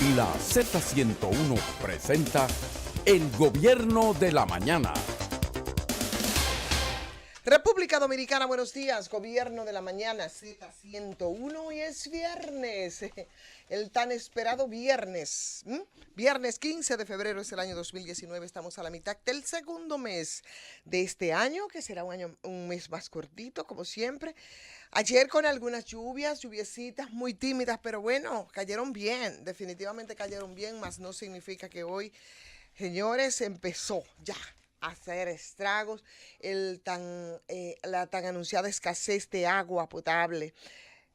y la Z101 presenta El Gobierno de la Mañana. República Dominicana, buenos días. Gobierno de la Mañana, Z101, y es viernes, el tan esperado viernes. Viernes 15 de febrero es el año 2019, estamos a la mitad del segundo mes de este año, que será un mes más cortito, como siempre. Ayer con algunas lluviecitas muy tímidas, pero bueno, cayeron bien, definitivamente cayeron bien, mas no significa que hoy, señores, empezó ya hacer estragos la tan anunciada escasez de agua potable.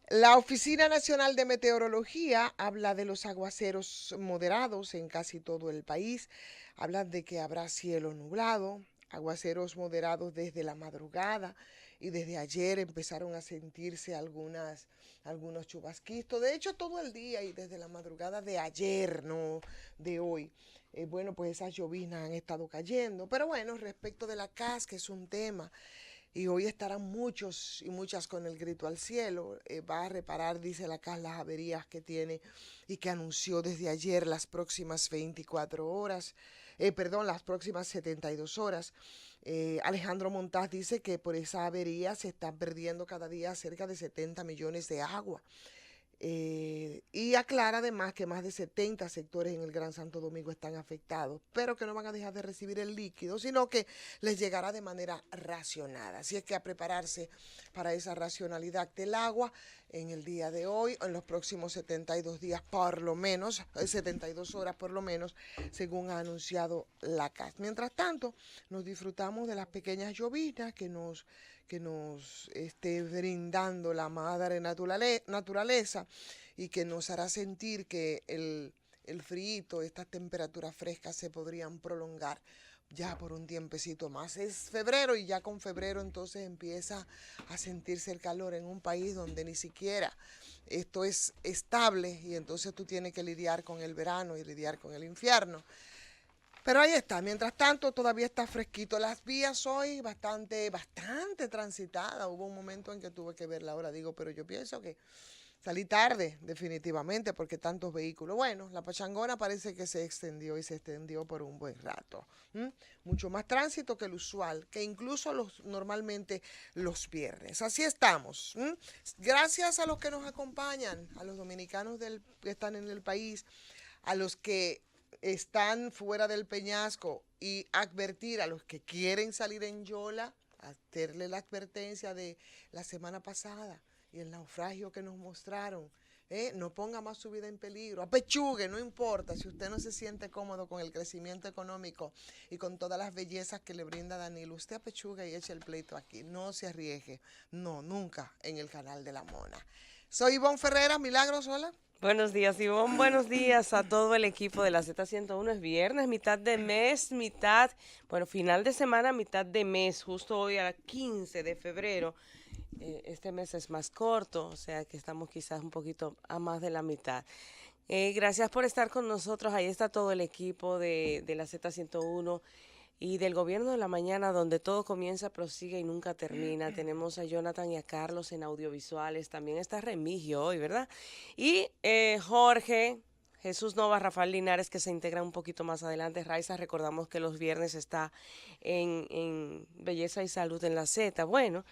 La Oficina Nacional de Meteorología habla de los aguaceros moderados en casi todo el país. Hablan de que habrá cielo nublado, aguaceros moderados desde la madrugada, y desde ayer empezaron a sentirse algunos chubasquitos. De hecho, todo el día y desde la madrugada de ayer, no de hoy. Bueno, pues esas lloviznas han estado cayendo. Pero bueno, respecto de la CAS, que es un tema, y hoy estarán muchos y muchas con el grito al cielo. Va a reparar, dice la CAS, las averías que tiene y que anunció desde ayer las próximas 24 horas, las próximas 72 horas. Alejandro Montaz dice que por esa avería se están perdiendo cada día cerca de 70 millones de agua. Y aclara además que más de 70 sectores en el Gran Santo Domingo están afectados, pero que no van a dejar de recibir el líquido, sino que les llegará de manera racionada. Así es que a prepararse para esa racionalidad del agua en el día de hoy, en los próximos 72 días por lo menos, 72 horas por lo menos, según ha anunciado la CAS. Mientras tanto, nos disfrutamos de las pequeñas lloviznas que nos esté brindando la madre naturaleza, y que nos hará sentir que el frío, estas temperaturas frescas se podrían prolongar ya por un tiempecito más. Es febrero y ya con febrero entonces empieza a sentirse el calor en un país donde ni siquiera esto es estable, y entonces tú tienes que lidiar con el verano y lidiar con el infierno. Pero ahí está, mientras tanto todavía está fresquito. Las vías hoy bastante transitadas. Hubo un momento en que tuve que ver la hora, pero yo pienso que salí tarde, definitivamente, porque tantos vehículos. Bueno, la pachangona parece que se extendió y se extendió por un buen rato. Mucho más tránsito que el usual, que incluso normalmente los viernes. Así estamos. Gracias a los que nos acompañan, a los dominicanos que están en el país, a los que están fuera del peñasco, y advertir a los que quieren salir en Yola, hacerle la advertencia de la semana pasada y el naufragio que nos mostraron. No ponga más su vida en peligro, apechugue, no importa si usted no se siente cómodo con el crecimiento económico y con todas las bellezas que le brinda Danilo. Usted apechuga y eche el pleito aquí, no se arriesgue, no, nunca en el canal de la Mona. Soy Ivonne Ferreira. Milagros, hola. Buenos días, Ivonne. Buenos días a todo el equipo de la Z101. Es viernes, mitad de mes, final de semana, mitad de mes, justo hoy a 15 de febrero. Este mes es más corto, o sea que estamos quizás un poquito a más de la mitad. Gracias por estar con nosotros. Ahí está todo el equipo de la Z101 y del Gobierno de la Mañana, donde todo comienza, prosigue y nunca termina. Tenemos a Jonathan y a Carlos en audiovisuales. También está Remigio hoy, ¿verdad? Y Jorge, Jesús Nova, Rafael Linares, que se integra un poquito más adelante. Raiza, recordamos que los viernes está en Belleza y Salud en la Z. Bueno,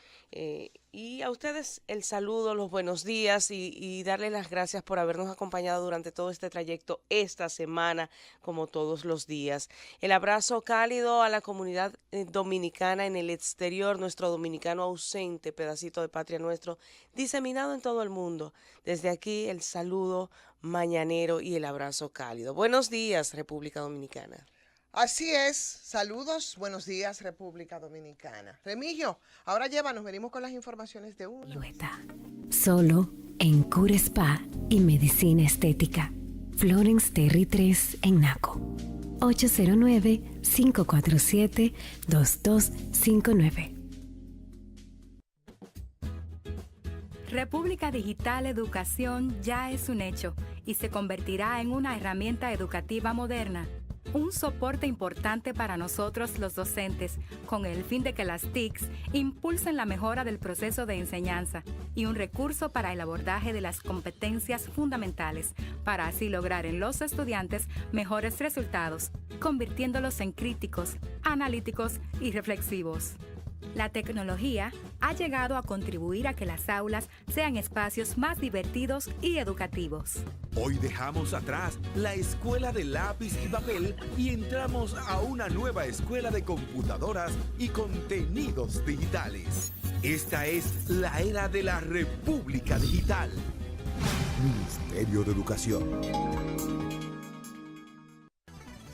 y a ustedes el saludo, los buenos días y darles las gracias por habernos acompañado durante todo este trayecto esta semana, como todos los días. El abrazo cálido a la comunidad dominicana en el exterior, nuestro dominicano ausente, pedacito de patria nuestro, diseminado en todo el mundo. Desde aquí el saludo mañanero y el abrazo cálido. Buenos días, República Dominicana. Así es, saludos, buenos días, República Dominicana. Remigio, ahora venimos con las informaciones de uno. Solo en Cura Spa y Medicina Estética. Florence Terry 3 en Naco. 809-547-2259. República Digital Educación ya es un hecho y se convertirá en una herramienta educativa moderna. un soporte importante para nosotros los docentes, con el fin de que las TICs impulsen la mejora del proceso de enseñanza y un recurso para el abordaje de las competencias fundamentales, para así lograr en los estudiantes mejores resultados, convirtiéndolos en críticos, analíticos y reflexivos. La tecnología ha llegado a contribuir a que las aulas sean espacios más divertidos y educativos. Hoy dejamos atrás la escuela de lápiz y papel y entramos a una nueva escuela de computadoras y contenidos digitales. Esta es la era de la República Digital. Ministerio de Educación.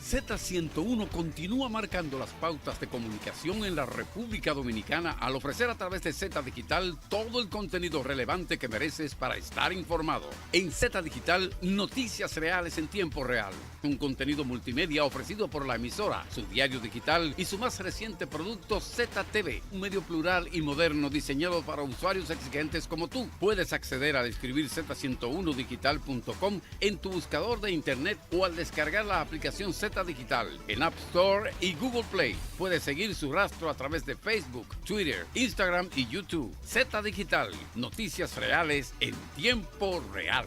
Z101 continúa marcando las pautas de comunicación en la República Dominicana al ofrecer a través de Z Digital todo el contenido relevante que mereces para estar informado. En Z Digital, noticias reales en tiempo real. Un contenido multimedia ofrecido por la emisora, su diario digital y su más reciente producto ZTV, un medio plural y moderno diseñado para usuarios exigentes como tú. Puedes acceder al escribir z101digital.com en tu buscador de internet o al descargar la aplicación Z Digital en App Store y Google Play. Puedes seguir su rastro a través de Facebook, Twitter, Instagram y YouTube. Z Digital, noticias reales en tiempo real.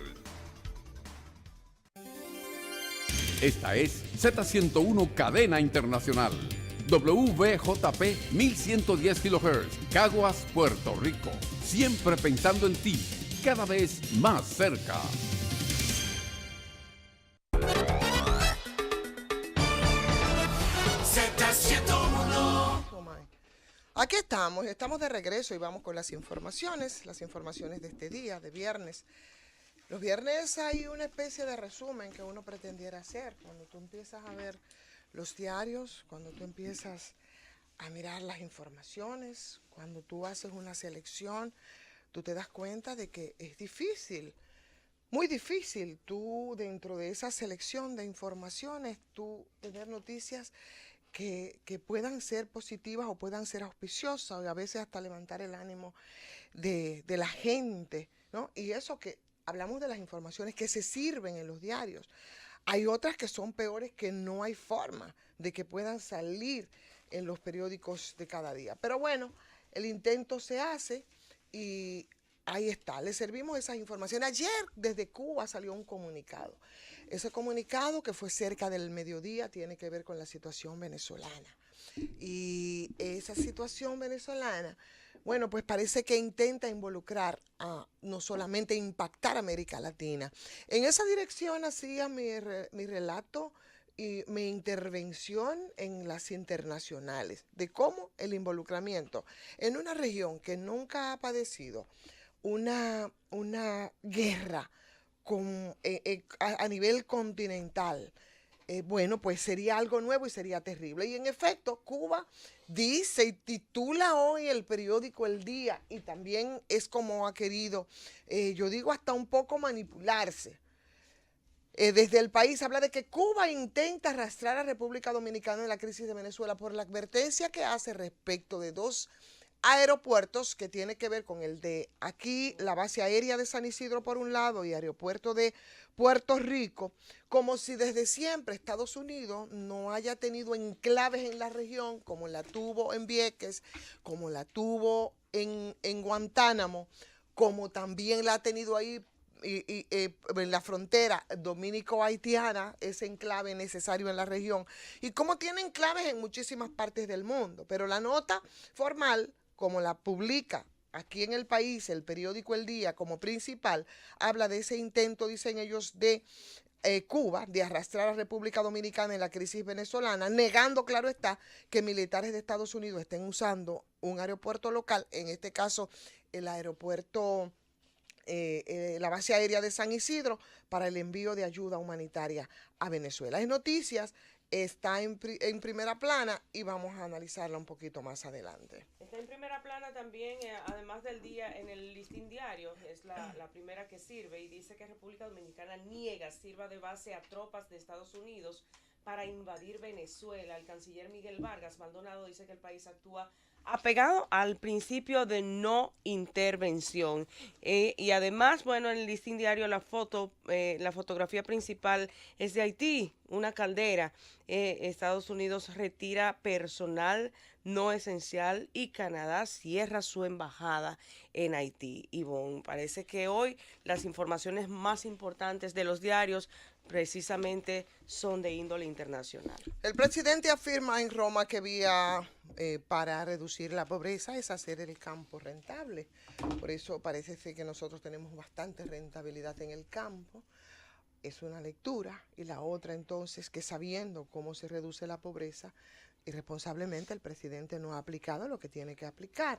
Esta es Z101 Cadena Internacional. WVJP 1110 kHz, Caguas, Puerto Rico. Siempre pensando en ti, cada vez más cerca. Aquí estamos de regreso y vamos con las informaciones de este día, de viernes. Los viernes hay una especie de resumen que uno pretendiera hacer. Cuando tú empiezas a ver los diarios, cuando tú empiezas a mirar las informaciones, cuando tú haces una selección, tú te das cuenta de que es difícil, muy difícil, tú dentro de esa selección de informaciones, tú tener noticias que puedan ser positivas o puedan ser auspiciosas, y a veces hasta levantar el ánimo de la gente, ¿no? Y eso que hablamos de las informaciones que se sirven en los diarios. Hay otras que son peores, que no hay forma de que puedan salir en los periódicos de cada día. Pero bueno, el intento se hace y ahí está. Les servimos esas informaciones. Ayer desde Cuba salió un comunicado. Ese comunicado, que fue cerca del mediodía, tiene que ver con la situación venezolana. Y esa situación venezolana, bueno, pues parece que intenta involucrar no solamente impactar a América Latina. En esa dirección hacía mi relato y mi intervención en las internacionales, de cómo el involucramiento en una región que nunca ha padecido una guerra a nivel continental, bueno, pues sería algo nuevo y sería terrible. Y en efecto, Cuba dice y titula hoy el periódico El Día, y también es como ha querido, yo digo hasta un poco manipularse. Desde el país habla de que Cuba intenta arrastrar a República Dominicana en la crisis de Venezuela por la advertencia que hace respecto de dos aeropuertos que tiene que ver con el de aquí, la base aérea de San Isidro por un lado y aeropuerto de Puerto Rico, como si desde siempre Estados Unidos no haya tenido enclaves en la región, como la tuvo en Vieques, como la tuvo en Guantánamo, como también la ha tenido ahí en la frontera dominico-haitiana, ese enclave necesario en la región, y como tiene enclaves en muchísimas partes del mundo. Pero la nota formal, como la publica aquí en el país el periódico El Día como principal, habla de ese intento, dicen ellos, de Cuba de arrastrar a República Dominicana en la crisis venezolana, negando, claro está, que militares de Estados Unidos estén usando un aeropuerto local, en este caso el aeropuerto, la base aérea de San Isidro, para el envío de ayuda humanitaria a Venezuela. Es noticias, está en primera plana y vamos a analizarla un poquito más adelante. Está en primera plana también, además del Día, en el Listín Diario, es la primera que sirve, y dice que República Dominicana niega sirva de base a tropas de Estados Unidos para invadir Venezuela. El canciller Miguel Vargas Maldonado dice que el país actúa apegado al principio de no intervención. Y además, bueno, en el Listín Diario la fotografía principal es de Haití, una caldera, Estados Unidos retira personal no esencial y Canadá cierra su embajada en Haití. Ivonne, parece que hoy las informaciones más importantes de los diarios precisamente son de índole internacional. El presidente afirma en Roma que vía para reducir la pobreza es hacer el campo rentable. Por eso parece ser que nosotros tenemos bastante rentabilidad en el campo. Es una lectura. Y la otra entonces, que sabiendo cómo se reduce la pobreza, irresponsablemente el presidente no ha aplicado lo que tiene que aplicar.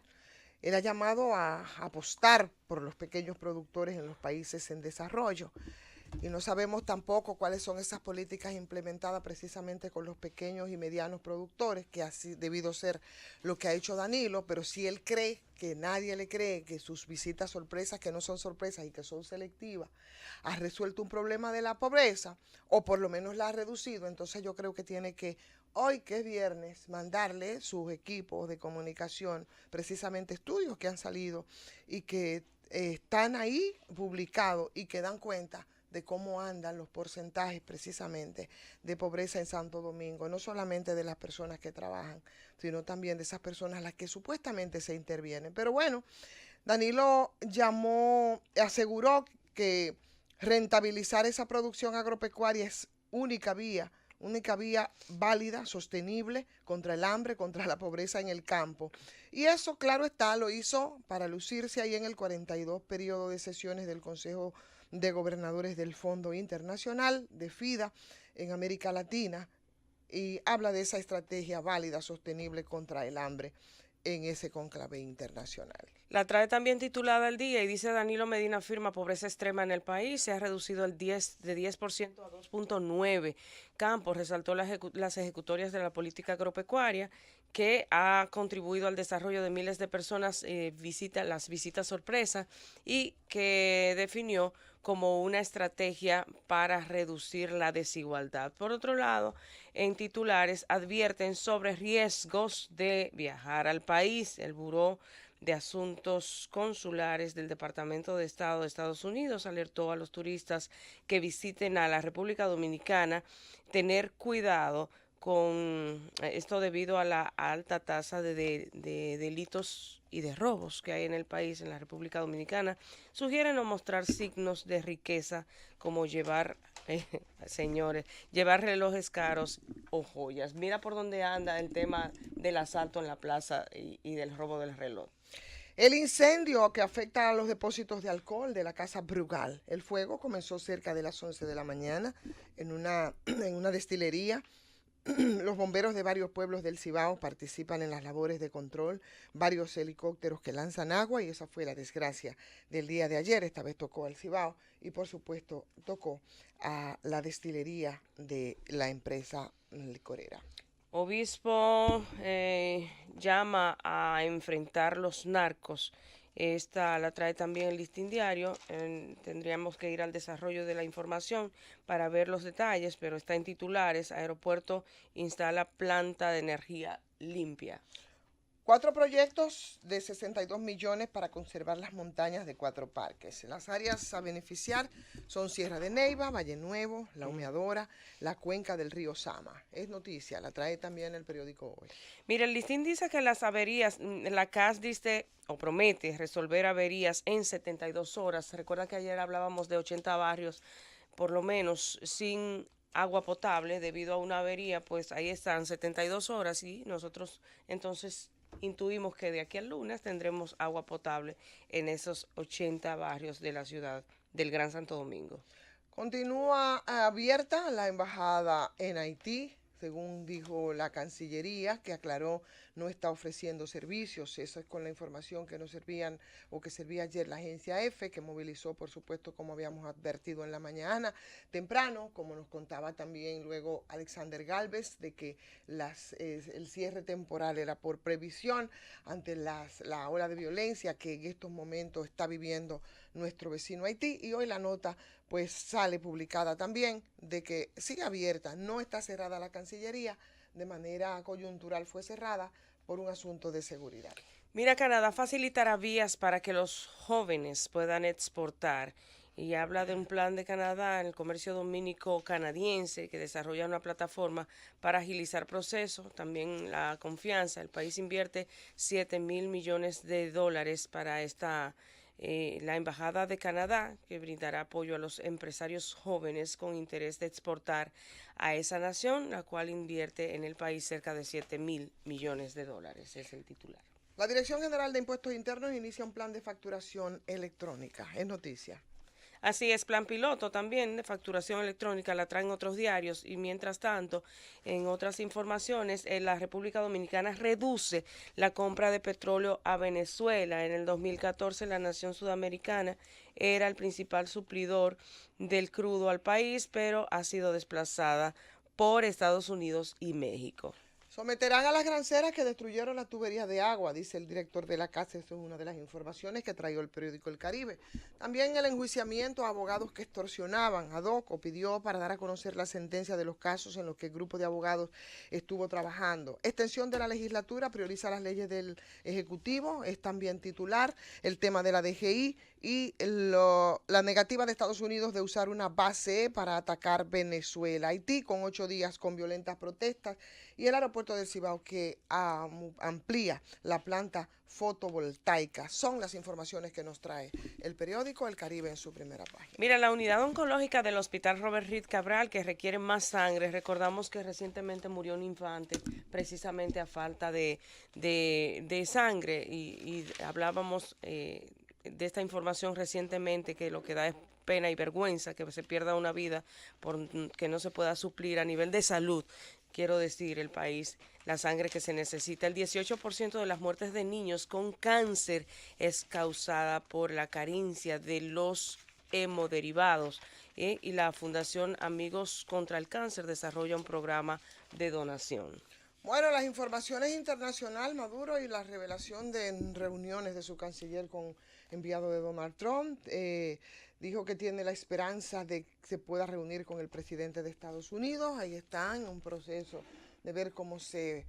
Él ha llamado a apostar por los pequeños productores en los países en desarrollo. Y no sabemos tampoco cuáles son esas políticas implementadas precisamente con los pequeños y medianos productores, que así debido ser lo que ha hecho Danilo, pero si él cree que nadie le cree que sus visitas sorpresas, que no son sorpresas y que son selectivas, ha resuelto un problema de la pobreza, o por lo menos la ha reducido, entonces yo creo que tiene que, hoy que es viernes, mandarle sus equipos de comunicación, precisamente estudios que han salido y que están ahí publicados y que dan cuenta de cómo andan los porcentajes precisamente de pobreza en Santo Domingo, no solamente de las personas que trabajan, sino también de esas personas a las que supuestamente se intervienen. Pero bueno, Danilo aseguró que rentabilizar esa producción agropecuaria es única vía válida, sostenible contra el hambre, contra la pobreza en el campo. Y eso, claro está, lo hizo para lucirse ahí en el 42 periodo de sesiones del Consejo de Gobernadores del Fondo Internacional de FIDA en América Latina, y habla de esa estrategia válida, sostenible contra el hambre en ese conclave internacional. La trae también titulada El Día y dice: Danilo Medina afirma pobreza extrema en el país, se ha reducido de 10% a 2.9%. Campos resaltó las ejecutorias de la política agropecuaria que ha contribuido al desarrollo de miles de personas, las visitas sorpresa, y que definió como una estrategia para reducir la desigualdad. Por otro lado, en titulares advierten sobre riesgos de viajar al país. El Buró de Asuntos Consulares del Departamento de Estado de Estados Unidos alertó a los turistas que visiten a la República Dominicana tener cuidado con esto debido a la alta tasa de delitos y de robos que hay en el país, en la República Dominicana. Sugieren no mostrar signos de riqueza como llevar, señores, llevar relojes caros o joyas. Mira por dónde anda el tema del asalto en la plaza y del robo del reloj. El incendio que afecta a los depósitos de alcohol de la Casa Brugal. El fuego comenzó cerca de las 11 de la mañana en una destilería. Los bomberos de varios pueblos del Cibao participan en las labores de control, varios helicópteros que lanzan agua, y esa fue la desgracia del día de ayer. Esta vez tocó al Cibao y por supuesto tocó a la destilería de la empresa licorera. Obispo llama a enfrentar los narcos. Esta la trae también el Listín Diario. Tendríamos que ir al desarrollo de la información para ver los detalles, pero está en titulares: Aeropuerto instala planta de energía limpia. 4 proyectos de 62 millones para conservar las montañas de 4 parques. Las áreas a beneficiar son Sierra de Neiva, Valle Nuevo, La Humeadora, la cuenca del río Sama. Es noticia, la trae también el periódico Hoy. Mira, el Listín dice que las averías, la CAS dice o promete resolver averías en 72 horas. Recuerda que ayer hablábamos de 80 barrios, por lo menos, sin agua potable debido a una avería. Pues ahí están 72 horas y nosotros entonces intuimos que de aquí al lunes tendremos agua potable en esos 80 barrios de la ciudad del Gran Santo Domingo. Continúa abierta la embajada en Haití, según dijo la Cancillería, que aclaró no está ofreciendo servicios. Eso es con la información que nos servían o que servía ayer la agencia EFE, que movilizó, por supuesto, como habíamos advertido en la mañana temprano, como nos contaba también luego Alexander Galvez, de que el cierre temporal era por previsión ante la ola de violencia que en estos momentos está viviendo nuestro vecino Haití. Y hoy la nota pues sale publicada también de que sigue abierta, no está cerrada la Cancillería, de manera coyuntural fue cerrada por un asunto de seguridad. Mira, Canadá facilitará vías para que los jóvenes puedan exportar y habla de un plan de Canadá en el comercio dominico canadiense que desarrolla una plataforma para agilizar procesos, también la confianza. El país invierte 7.000 millones de dólares para la Embajada de Canadá, que brindará apoyo a los empresarios jóvenes con interés de exportar a esa nación, la cual invierte en el país cerca de 7.000 millones de dólares, es el titular. La Dirección General de Impuestos Internos inicia un plan de facturación electrónica. Es noticia. Así es, plan piloto también de facturación electrónica, la traen otros diarios y mientras tanto, en otras informaciones, la República Dominicana reduce la compra de petróleo a Venezuela. En el 2014 la nación sudamericana era el principal suplidor del crudo al país, pero ha sido desplazada por Estados Unidos y México. Someterán a las granceras que destruyeron la tubería de agua, dice el director de la casa. Eso es una de las informaciones que trajo el periódico El Caribe. También el enjuiciamiento a abogados que extorsionaban. ADOCO pidió para dar a conocer la sentencia de los casos en los que el grupo de abogados estuvo trabajando. Extensión de la legislatura, prioriza las leyes del Ejecutivo, es también titular. El tema de la DGI y la negativa de Estados Unidos de usar una base para atacar Venezuela. Haití con 8 días con violentas protestas y el aeropuerto del Cibao que amplía la planta fotovoltaica. Son las informaciones que nos trae el periódico El Caribe en su primera página. Mira, la unidad oncológica del Hospital Robert Reed Cabral, que requiere más sangre. Recordamos que recientemente murió un infante precisamente a falta de sangre y hablábamos de esta información recientemente, que lo que da es pena y vergüenza que se pierda una vida por que no se pueda suplir a nivel de salud, quiero decir, el país, la sangre que se necesita. El 18% de las muertes de niños con cáncer es causada por la carencia de los hemoderivados, y la Fundación Amigos contra el Cáncer desarrolla un programa de donación. Bueno, las informaciones internacionales, Maduro y la revelación de reuniones de su canciller con enviado de Donald Trump, dijo que tiene la esperanza de que se pueda reunir con el presidente de Estados Unidos. Ahí están en un proceso de ver cómo se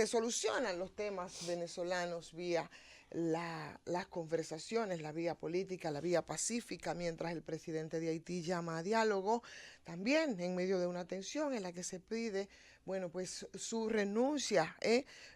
solucionan los temas venezolanos vía las conversaciones, la vía política, la vía pacífica, mientras el presidente de Haití llama a diálogo, también en medio de una tensión en la que se pide, bueno, pues su renuncia.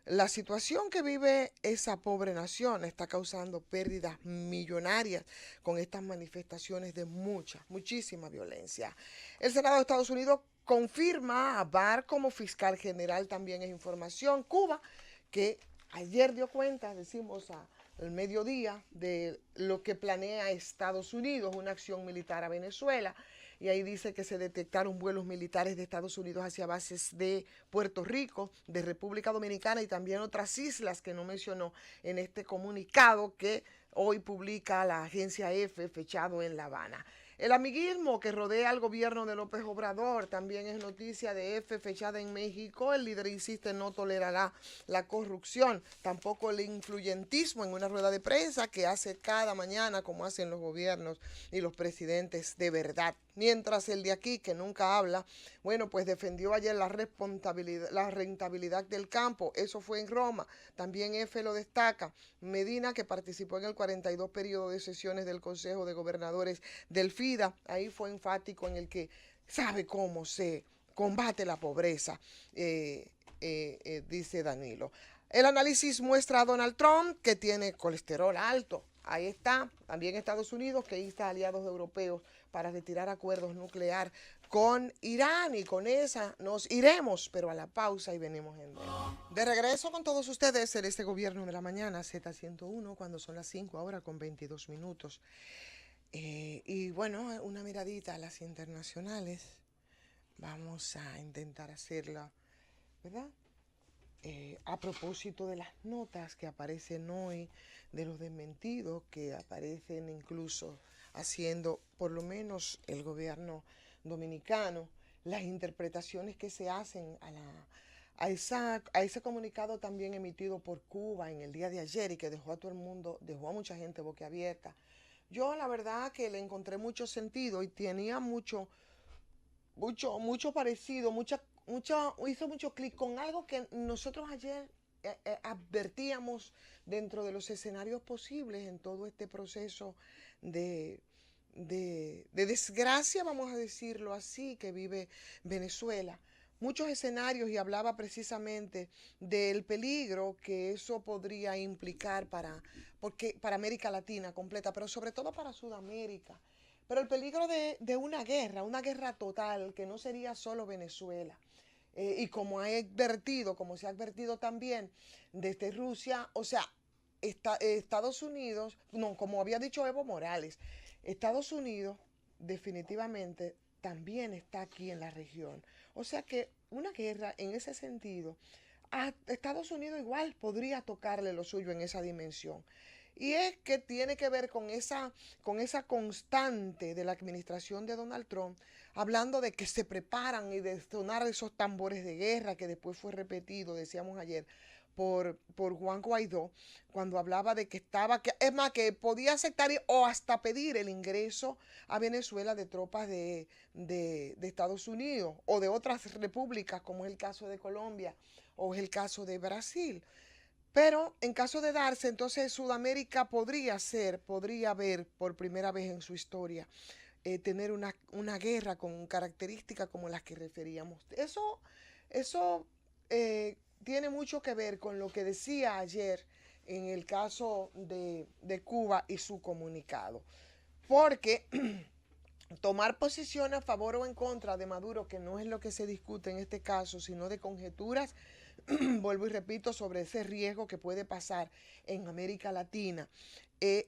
La situación que vive esa pobre nación está causando pérdidas millonarias con estas manifestaciones de muchísima violencia. El Senado de Estados Unidos confirma a Barr como fiscal general, también es información. Cuba, que ayer dio cuenta, decimos al mediodía, de lo que planea Estados Unidos, una acción militar a Venezuela, y ahí dice que se detectaron vuelos militares de Estados Unidos hacia bases de Puerto Rico, de República Dominicana y también otras islas que no mencionó en este comunicado que hoy publica la agencia EFE, fechado en La Habana. El amiguismo que rodea al gobierno de López Obrador también es noticia de EFE, fechada en México. El líder insiste no tolerará la corrupción, tampoco el influyentismo, en una rueda de prensa que hace cada mañana, como hacen los gobiernos y los presidentes de verdad. Mientras el de aquí, que nunca habla, bueno, pues defendió ayer la rentabilidad del campo. Eso fue en Roma. También EFE lo destaca. Medina, que participó en el 42 periodo de sesiones del Consejo de Gobernadores del FIDA, ahí fue enfático en el que sabe cómo se combate la pobreza, dice Danilo. El análisis muestra a Donald Trump que tiene colesterol alto. Ahí está, también Estados Unidos, que insta a aliados europeos para retirar acuerdos nucleares con Irán, y con esa nos iremos, pero a la pausa y venimos en breve. De regreso con todos ustedes en este Gobierno de la Mañana, Z101, cuando son las 5 ahora con 22 minutos. Y bueno, una miradita a las internacionales. Vamos a intentar hacerla, ¿verdad? A propósito de las notas que aparecen hoy, de los desmentidos que aparecen incluso haciendo, por lo menos el gobierno dominicano, las interpretaciones que se hacen a ese comunicado también emitido por Cuba en el día de ayer y que dejó a todo el mundo, dejó a mucha gente boquiabierta. Yo la verdad que le encontré mucho sentido y tenía mucho parecido, hizo mucho clic con algo que nosotros ayer advertíamos dentro de los escenarios posibles en todo este proceso de de desgracia, vamos a decirlo así, que vive Venezuela. Muchos escenarios, y hablaba precisamente del peligro que eso podría implicar para América Latina completa, pero sobre todo para Sudamérica. Pero el peligro de una guerra total, que no sería solo Venezuela. Y como se ha advertido también desde Rusia, o sea, Estados Unidos, no, como había dicho Evo Morales, Estados Unidos definitivamente también está aquí en la región. O sea que una guerra en ese sentido, a Estados Unidos igual podría tocarle lo suyo en esa dimensión. Y es que tiene que ver con esa constante de la administración de Donald Trump, hablando de que se preparan y de sonar esos tambores de guerra, que después fue repetido, decíamos ayer, por Juan Guaidó, cuando hablaba de que es más, que podía aceptar o hasta pedir el ingreso a Venezuela de tropas de Estados Unidos o de otras repúblicas, como es el caso de Colombia o es el caso de Brasil. Pero en caso de darse, entonces Sudamérica podría ver por primera vez en su historia, tener una guerra con características como las que referíamos. Eso tiene mucho que ver con lo que decía ayer en el caso de Cuba y su comunicado. Porque tomar posición a favor o en contra de Maduro, que no es lo que se discute en este caso, sino de conjeturas, vuelvo y repito, sobre ese riesgo que puede pasar en América Latina,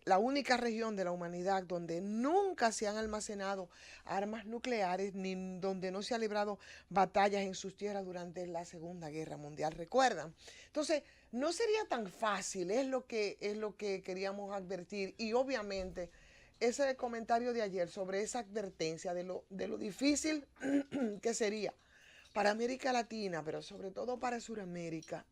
la única región de la humanidad donde nunca se han almacenado armas nucleares, ni donde no se han librado batallas en sus tierras durante la Segunda Guerra Mundial, ¿recuerdan? Entonces, no sería tan fácil, es lo que queríamos advertir, y obviamente ese comentario de ayer sobre esa advertencia de lo difícil que sería para América Latina, pero sobre todo para Sudamérica.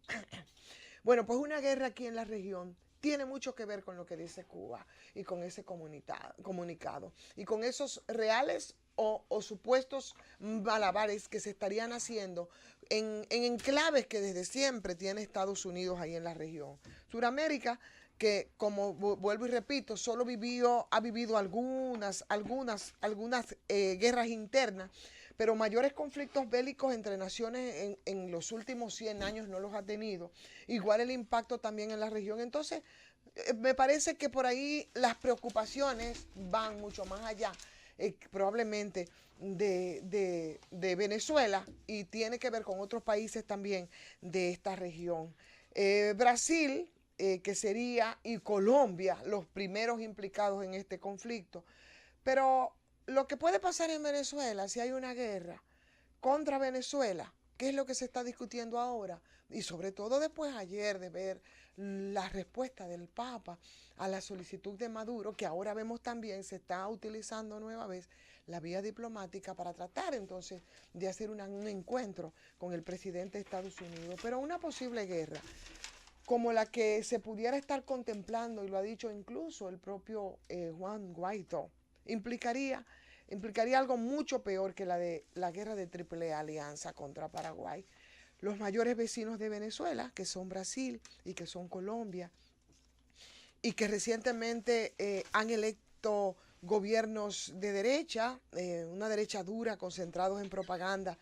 Bueno, pues una guerra aquí en la región tiene mucho que ver con lo que dice Cuba y con ese comunicado y con esos reales o supuestos malabares que se estarían haciendo en enclaves que desde siempre tiene Estados Unidos ahí en la región. Sudamérica, que como vuelvo y repito, solo ha vivido algunas guerras internas, pero mayores conflictos bélicos entre naciones en los últimos 100 años no los ha tenido. Igual el impacto también en la región. Entonces, me parece que por ahí las preocupaciones van mucho más allá, probablemente, de Venezuela, y tiene que ver con otros países también de esta región. Brasil, que sería, y Colombia, los primeros implicados en este conflicto. Pero lo que puede pasar en Venezuela, si hay una guerra contra Venezuela, ¿qué es lo que se está discutiendo ahora? Y sobre todo después ayer de ver la respuesta del Papa a la solicitud de Maduro, que ahora vemos también se está utilizando nueva vez la vía diplomática para tratar entonces de hacer un encuentro con el presidente de Estados Unidos. Pero una posible guerra como la que se pudiera estar contemplando, y lo ha dicho incluso el propio Juan Guaidó, implicaría algo mucho peor que la guerra de Triple Alianza contra Paraguay. Los mayores vecinos de Venezuela, que son Brasil y que son Colombia, y que recientemente han electo gobiernos de derecha, una derecha dura, concentrados en propaganda,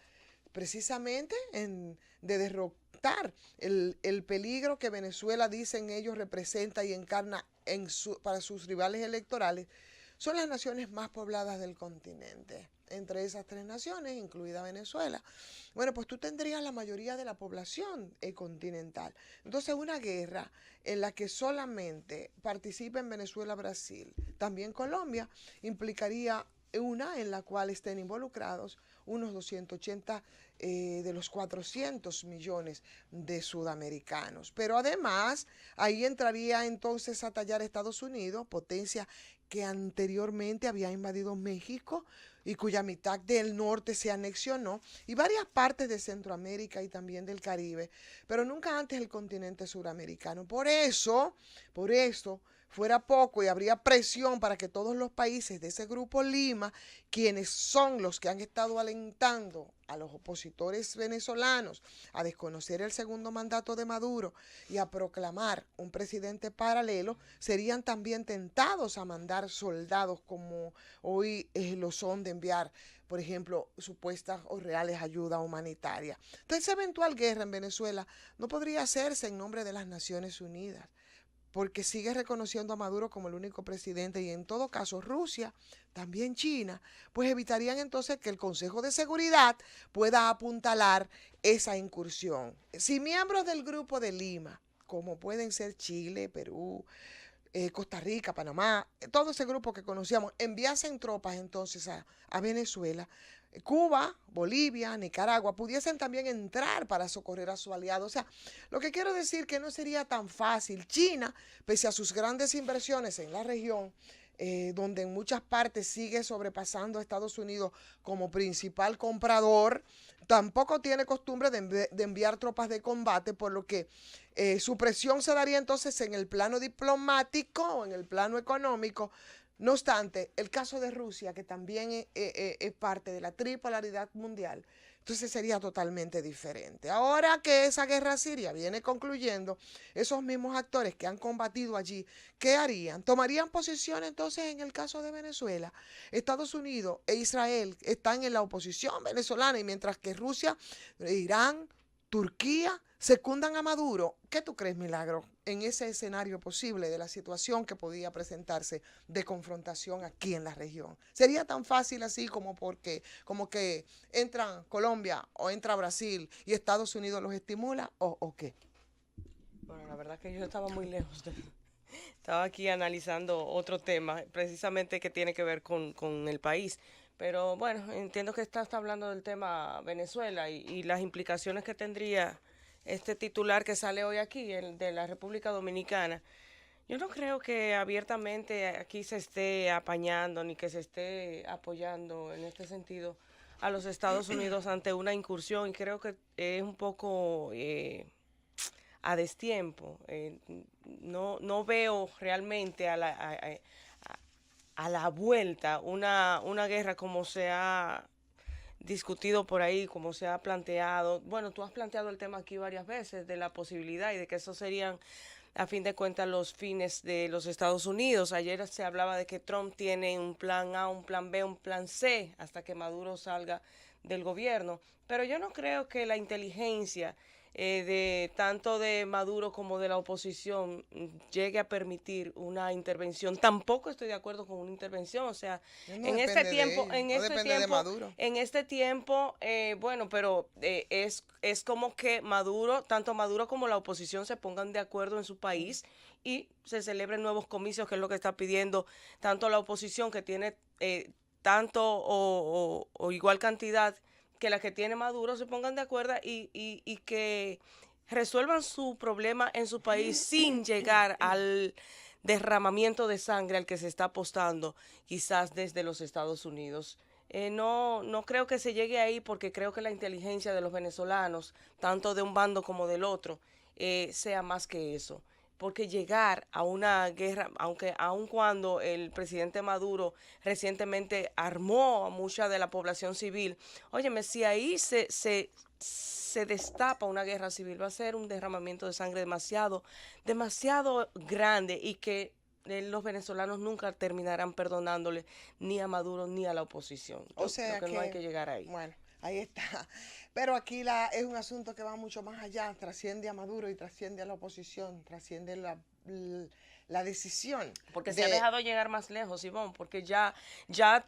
precisamente de derrotar el peligro que Venezuela, dicen ellos, representa y encarna para sus rivales electorales. Son las naciones más pobladas del continente. Entre esas tres naciones, incluida Venezuela, bueno, pues tú tendrías la mayoría de la población continental. Entonces, una guerra en la que solamente participen Venezuela, Brasil, también Colombia, implicaría una en la cual estén involucrados unos 280 de los 400 millones de sudamericanos. Pero además, ahí entraría entonces a tallar Estados Unidos, potencia que anteriormente había invadido México y cuya mitad del norte se anexionó, y varias partes de Centroamérica y también del Caribe, pero nunca antes el continente suramericano. Por eso, fuera poco y habría presión para que todos los países de ese grupo Lima, quienes son los que han estado alentando a los opositores venezolanos a desconocer el segundo mandato de Maduro y a proclamar un presidente paralelo, serían también tentados a mandar soldados como hoy lo son de enviar, por ejemplo, supuestas o reales ayuda humanitaria. Entonces, eventual guerra en Venezuela no podría hacerse en nombre de las Naciones Unidas, porque sigue reconociendo a Maduro como el único presidente y en todo caso Rusia, también China, pues evitarían entonces que el Consejo de Seguridad pueda apuntalar esa incursión. Si miembros del Grupo de Lima, como pueden ser Chile, Perú, Costa Rica, Panamá, todo ese grupo que conocíamos, enviasen tropas entonces a Venezuela, Cuba, Bolivia, Nicaragua, pudiesen también entrar para socorrer a su aliado. O sea, lo que quiero decir que no sería tan fácil. China, pese a sus grandes inversiones en la región, donde en muchas partes sigue sobrepasando a Estados Unidos como principal comprador, tampoco tiene costumbre de enviar tropas de combate, por lo que su presión se daría entonces en el plano diplomático o en el plano económico. No obstante, el caso de Rusia, que también es parte de la tripolaridad mundial, entonces sería totalmente diferente. Ahora que esa guerra siria viene concluyendo, esos mismos actores que han combatido allí, ¿qué harían? ¿Tomarían posición entonces en el caso de Venezuela? Estados Unidos e Israel están en la oposición venezolana y mientras que Rusia, Irán, Turquía secundan a Maduro. ¿Qué tú crees, Milagro, en ese escenario posible de la situación que podía presentarse de confrontación aquí en la región? ¿Sería tan fácil así como que entra Colombia o entra Brasil y Estados Unidos los estimula o qué? Bueno, la verdad que yo estaba muy lejos estaba aquí analizando otro tema, precisamente que tiene que ver con el país. Pero bueno, entiendo que está hablando del tema Venezuela y las implicaciones que tendría este titular que sale hoy aquí, el de la República Dominicana. Yo no creo que abiertamente aquí se esté apañando ni que se esté apoyando en este sentido a los Estados Unidos ante una incursión y creo que es un poco a destiempo. No veo realmente a la vuelta una guerra como se ha discutido por ahí, como se ha planteado. Bueno, tú has planteado el tema aquí varias veces de la posibilidad y de que esos serían, a fin de cuentas, los fines de los Estados Unidos. Ayer se hablaba de que Trump tiene un plan A, un plan B, un plan C, hasta que Maduro salga del gobierno. Pero yo no creo que la inteligencia de tanto de Maduro como de la oposición llegue a permitir una intervención. Tampoco estoy de acuerdo con una intervención, o sea, en este tiempo, bueno, pero es como que Maduro, tanto Maduro como la oposición se pongan de acuerdo en su país y se celebren nuevos comicios, que es lo que está pidiendo tanto la oposición, que tiene tanto o igual cantidad que las que tiene Maduro, se pongan de acuerdo y que resuelvan su problema en su país sin llegar al derramamiento de sangre al que se está apostando quizás desde los Estados Unidos. No creo que se llegue ahí porque creo que la inteligencia de los venezolanos, tanto de un bando como del otro, sea más que eso. Porque llegar a una guerra, aun cuando el presidente Maduro recientemente armó a mucha de la población civil, óyeme, si ahí se destapa una guerra civil, va a ser un derramamiento de sangre demasiado grande y que los venezolanos nunca terminarán perdonándole ni a Maduro ni a la oposición. O sea creo que no hay que llegar ahí. Bueno, ahí está. Pero aquí es un asunto que va mucho más allá, trasciende a Maduro y trasciende a la oposición, trasciende la decisión. Porque se ha dejado llegar más lejos, Ivonne, porque ya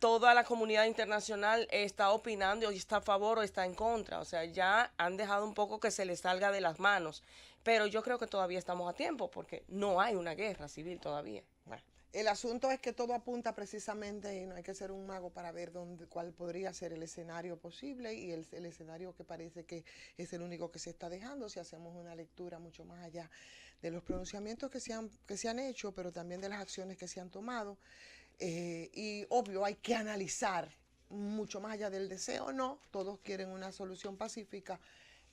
toda la comunidad internacional está opinando y está a favor o está en contra. O sea, ya han dejado un poco que se les salga de las manos. Pero yo creo que todavía estamos a tiempo porque no hay una guerra civil todavía. Bueno. El asunto es que todo apunta precisamente, y no hay que ser un mago para ver cuál podría ser el escenario posible y el escenario que parece que es el único que se está dejando si hacemos una lectura mucho más allá de los pronunciamientos que se han hecho, pero también de las acciones que se han tomado. Y obvio, hay que analizar mucho más allá del deseo, no, todos quieren una solución pacífica,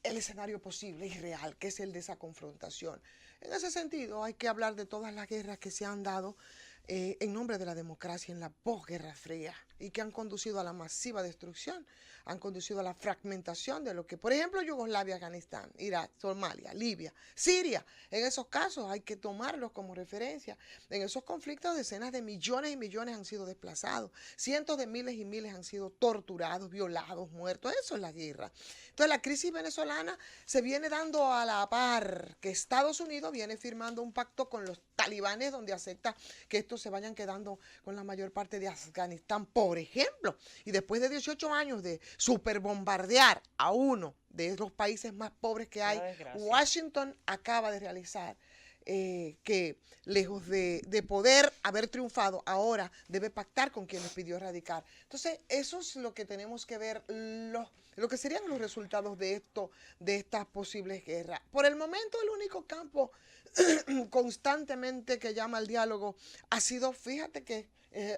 el escenario posible y real, que es el de esa confrontación. En ese sentido, hay que hablar de todas las guerras que se han dado en nombre de la democracia en la posguerra fría y que han conducido a la masiva destrucción, han conducido a la fragmentación de lo que, por ejemplo, Yugoslavia, Afganistán, Irak, Somalia, Libia, Siria. En esos casos hay que tomarlos como referencia. En esos conflictos decenas de millones y millones han sido desplazados, cientos de miles y miles han sido torturados, violados, muertos. Eso es la guerra. Entonces la crisis venezolana se viene dando a la par que Estados Unidos viene firmando un pacto con los talibanes donde acepta que estos se vayan quedando con la mayor parte de Afganistán, por ejemplo. Y después de 18 años de superbombardear a uno de los países más pobres que hay, Washington acaba de realizar que lejos de poder haber triunfado, ahora debe pactar con quien les pidió erradicar. Entonces, eso es lo que tenemos que ver, lo que serían los resultados de estas posibles guerras. Por el momento, el único campo constantemente que llama al diálogo ha sido, fíjate que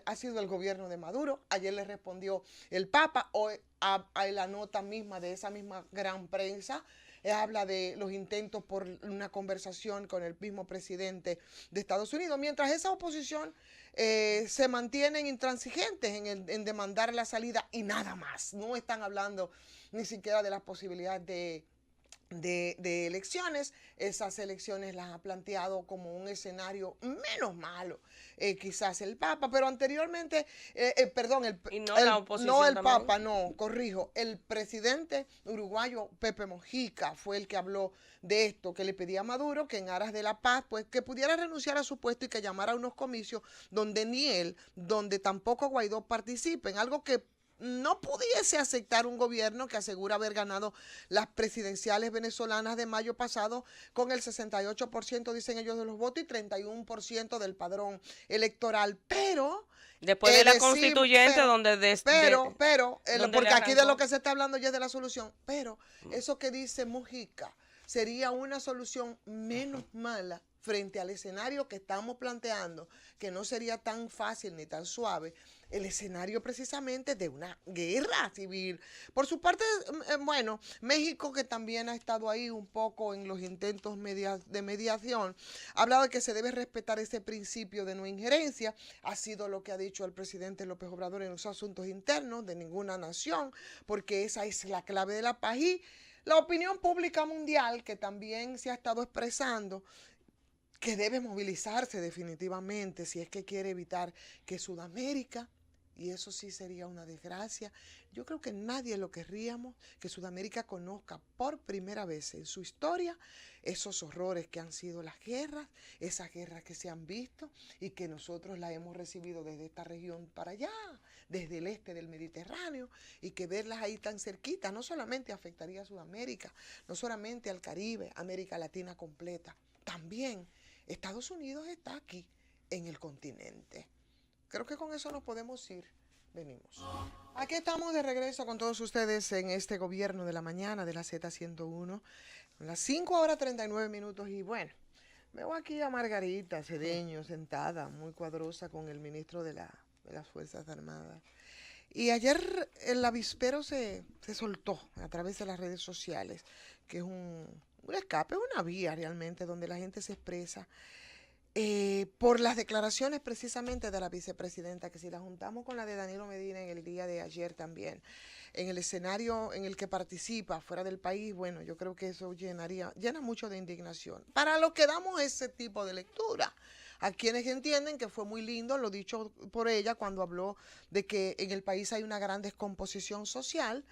ha sido el gobierno de Maduro. Ayer le respondió el Papa, hoy a la nota misma de esa misma gran prensa, habla de los intentos por una conversación con el mismo presidente de Estados Unidos, mientras esa oposición se mantienen intransigentes en demandar la salida y nada más. No están hablando ni siquiera de las posibilidades de elecciones. Esas elecciones las ha planteado como un escenario menos malo, quizás el Papa, pero anteriormente, el presidente uruguayo Pepe Mujica fue el que habló de esto, que le pedía a Maduro que en aras de la paz, pues que pudiera renunciar a su puesto y que llamara a unos comicios donde ni él, donde tampoco Guaidó participen, algo que no pudiese aceptar un gobierno que asegura haber ganado las presidenciales venezolanas de mayo pasado con el 68%, dicen ellos, de los votos y 31% del padrón electoral. Pero después de la constituyente, porque aquí de lo que se está hablando ya es de la solución, pero eso que dice Mujica sería una solución menos mala frente al escenario que estamos planteando, que no sería tan fácil ni tan suave, el escenario precisamente de una guerra civil. Por su parte, bueno, México, que también ha estado ahí un poco en los intentos de mediación, ha hablado de que se debe respetar ese principio de no injerencia. Ha sido lo que ha dicho el presidente López Obrador en los asuntos internos de ninguna nación, porque esa es la clave de la paz. Y la opinión pública mundial, que también se ha estado expresando, que debe movilizarse definitivamente si es que quiere evitar que Sudamérica, y eso sí sería una desgracia, yo creo que nadie lo querríamos, que Sudamérica conozca por primera vez en su historia esos horrores que han sido las guerras, esas guerras que se han visto y que nosotros las hemos recibido desde esta región para allá, desde el este del Mediterráneo, y que verlas ahí tan cerquita no solamente afectaría a Sudamérica, no solamente al Caribe, América Latina completa, también Estados Unidos está aquí en el continente. Creo que con eso nos podemos ir. Venimos. Aquí estamos de regreso con todos ustedes en este gobierno de la mañana de la Z101. Las 5:39 y bueno, veo aquí a Margarita Cedeño sentada, muy cuadrosa con el ministro de las Fuerzas Armadas. Y ayer el avispero se soltó a través de las redes sociales, que es un escape, una vía realmente donde la gente se expresa por las declaraciones precisamente de la vicepresidenta, que si la juntamos con la de Danilo Medina en el día de ayer también, en el escenario en el que participa fuera del país, bueno, yo creo que eso llena mucho de indignación. Para los que damos ese tipo de lectura, a quienes entienden que fue muy lindo lo dicho por ella cuando habló de que en el país hay una gran descomposición social,